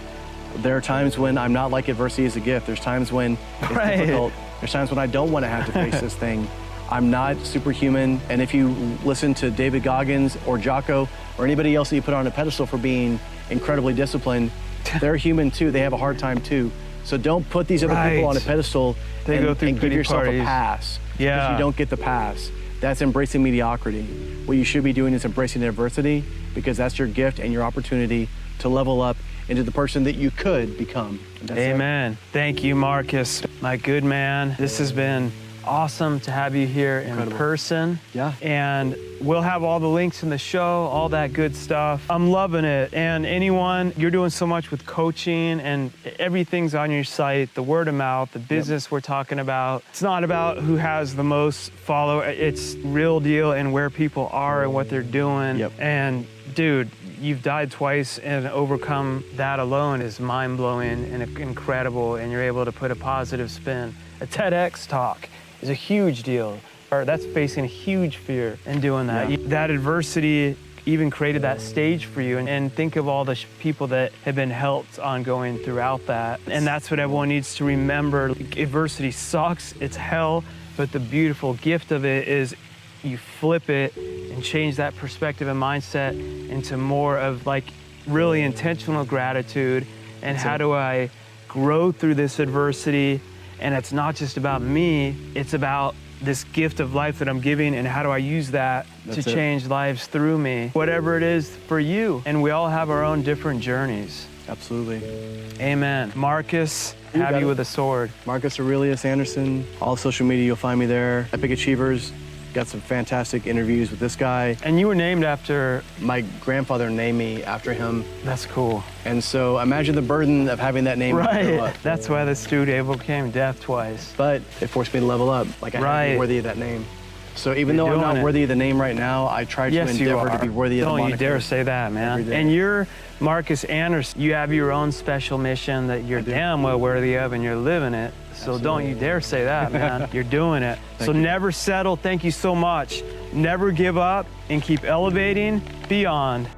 Speaker 2: There are times when I'm not like adversity is a gift. There's times when it's difficult. There's times when I don't want to have to face this thing. I'm not superhuman. And if you listen to David Goggins or Jocko or anybody else that you put on a pedestal for being incredibly disciplined, they're human too. They have a hard time too. So don't put these other people on a pedestal and give yourself a pass. Because you don't get the pass. That's embracing mediocrity. What you should be doing is embracing adversity, because that's your gift and your opportunity to level up into the person that you could become.
Speaker 1: Amen. Thank you, Marcus, my good man. This has been awesome to have you here in person.
Speaker 2: Yeah.
Speaker 1: And we'll have all the links in the show, all that good stuff. I'm loving it. And anyone, you're doing so much with coaching, and everything's on your site, the word of mouth, the business we're talking about. It's not about who has the most followers. It's real deal and where people are and what they're doing. And dude, you've died twice, and overcome that alone is mind-blowing and incredible, and you're able to put a positive spin. A TEDx talk is a huge deal. Or that's facing a huge fear in doing that. That adversity even created that stage for you, and think of all the people that have been helped ongoing throughout that. And that's what everyone needs to remember. Adversity sucks, it's hell, but the beautiful gift of it is you flip it and change that perspective and mindset into more of like really intentional gratitude. And how do I grow through this adversity? And it's not just about me, it's about this gift of life that I'm giving, and how do I use that to change lives through me? Whatever it is for you. And we all have our own different journeys.
Speaker 2: Absolutely.
Speaker 1: Amen. Marcus, have you with a sword.
Speaker 2: Marcus Aurelius Anderson. All social media, you'll find me there. Epic Achievers. Got some fantastic interviews with this guy.
Speaker 1: And you were named after...
Speaker 2: My grandfather named me after him.
Speaker 1: That's cool.
Speaker 2: And so imagine the burden of having that name.
Speaker 1: Right. That's why the studio became Death Twice.
Speaker 2: But it forced me to level up. Like I had to be worthy of that name. So even though I'm not worthy of the name right now, I try to endeavor to be worthy of the moniker.
Speaker 1: Don't you dare say that, man. And you're Marcus Anderson. You have your own special mission that you're damn well worthy of, and you're living it. So don't you dare say that, man. You're doing it. So never settle. Thank you so much. Never give up, and keep elevating beyond.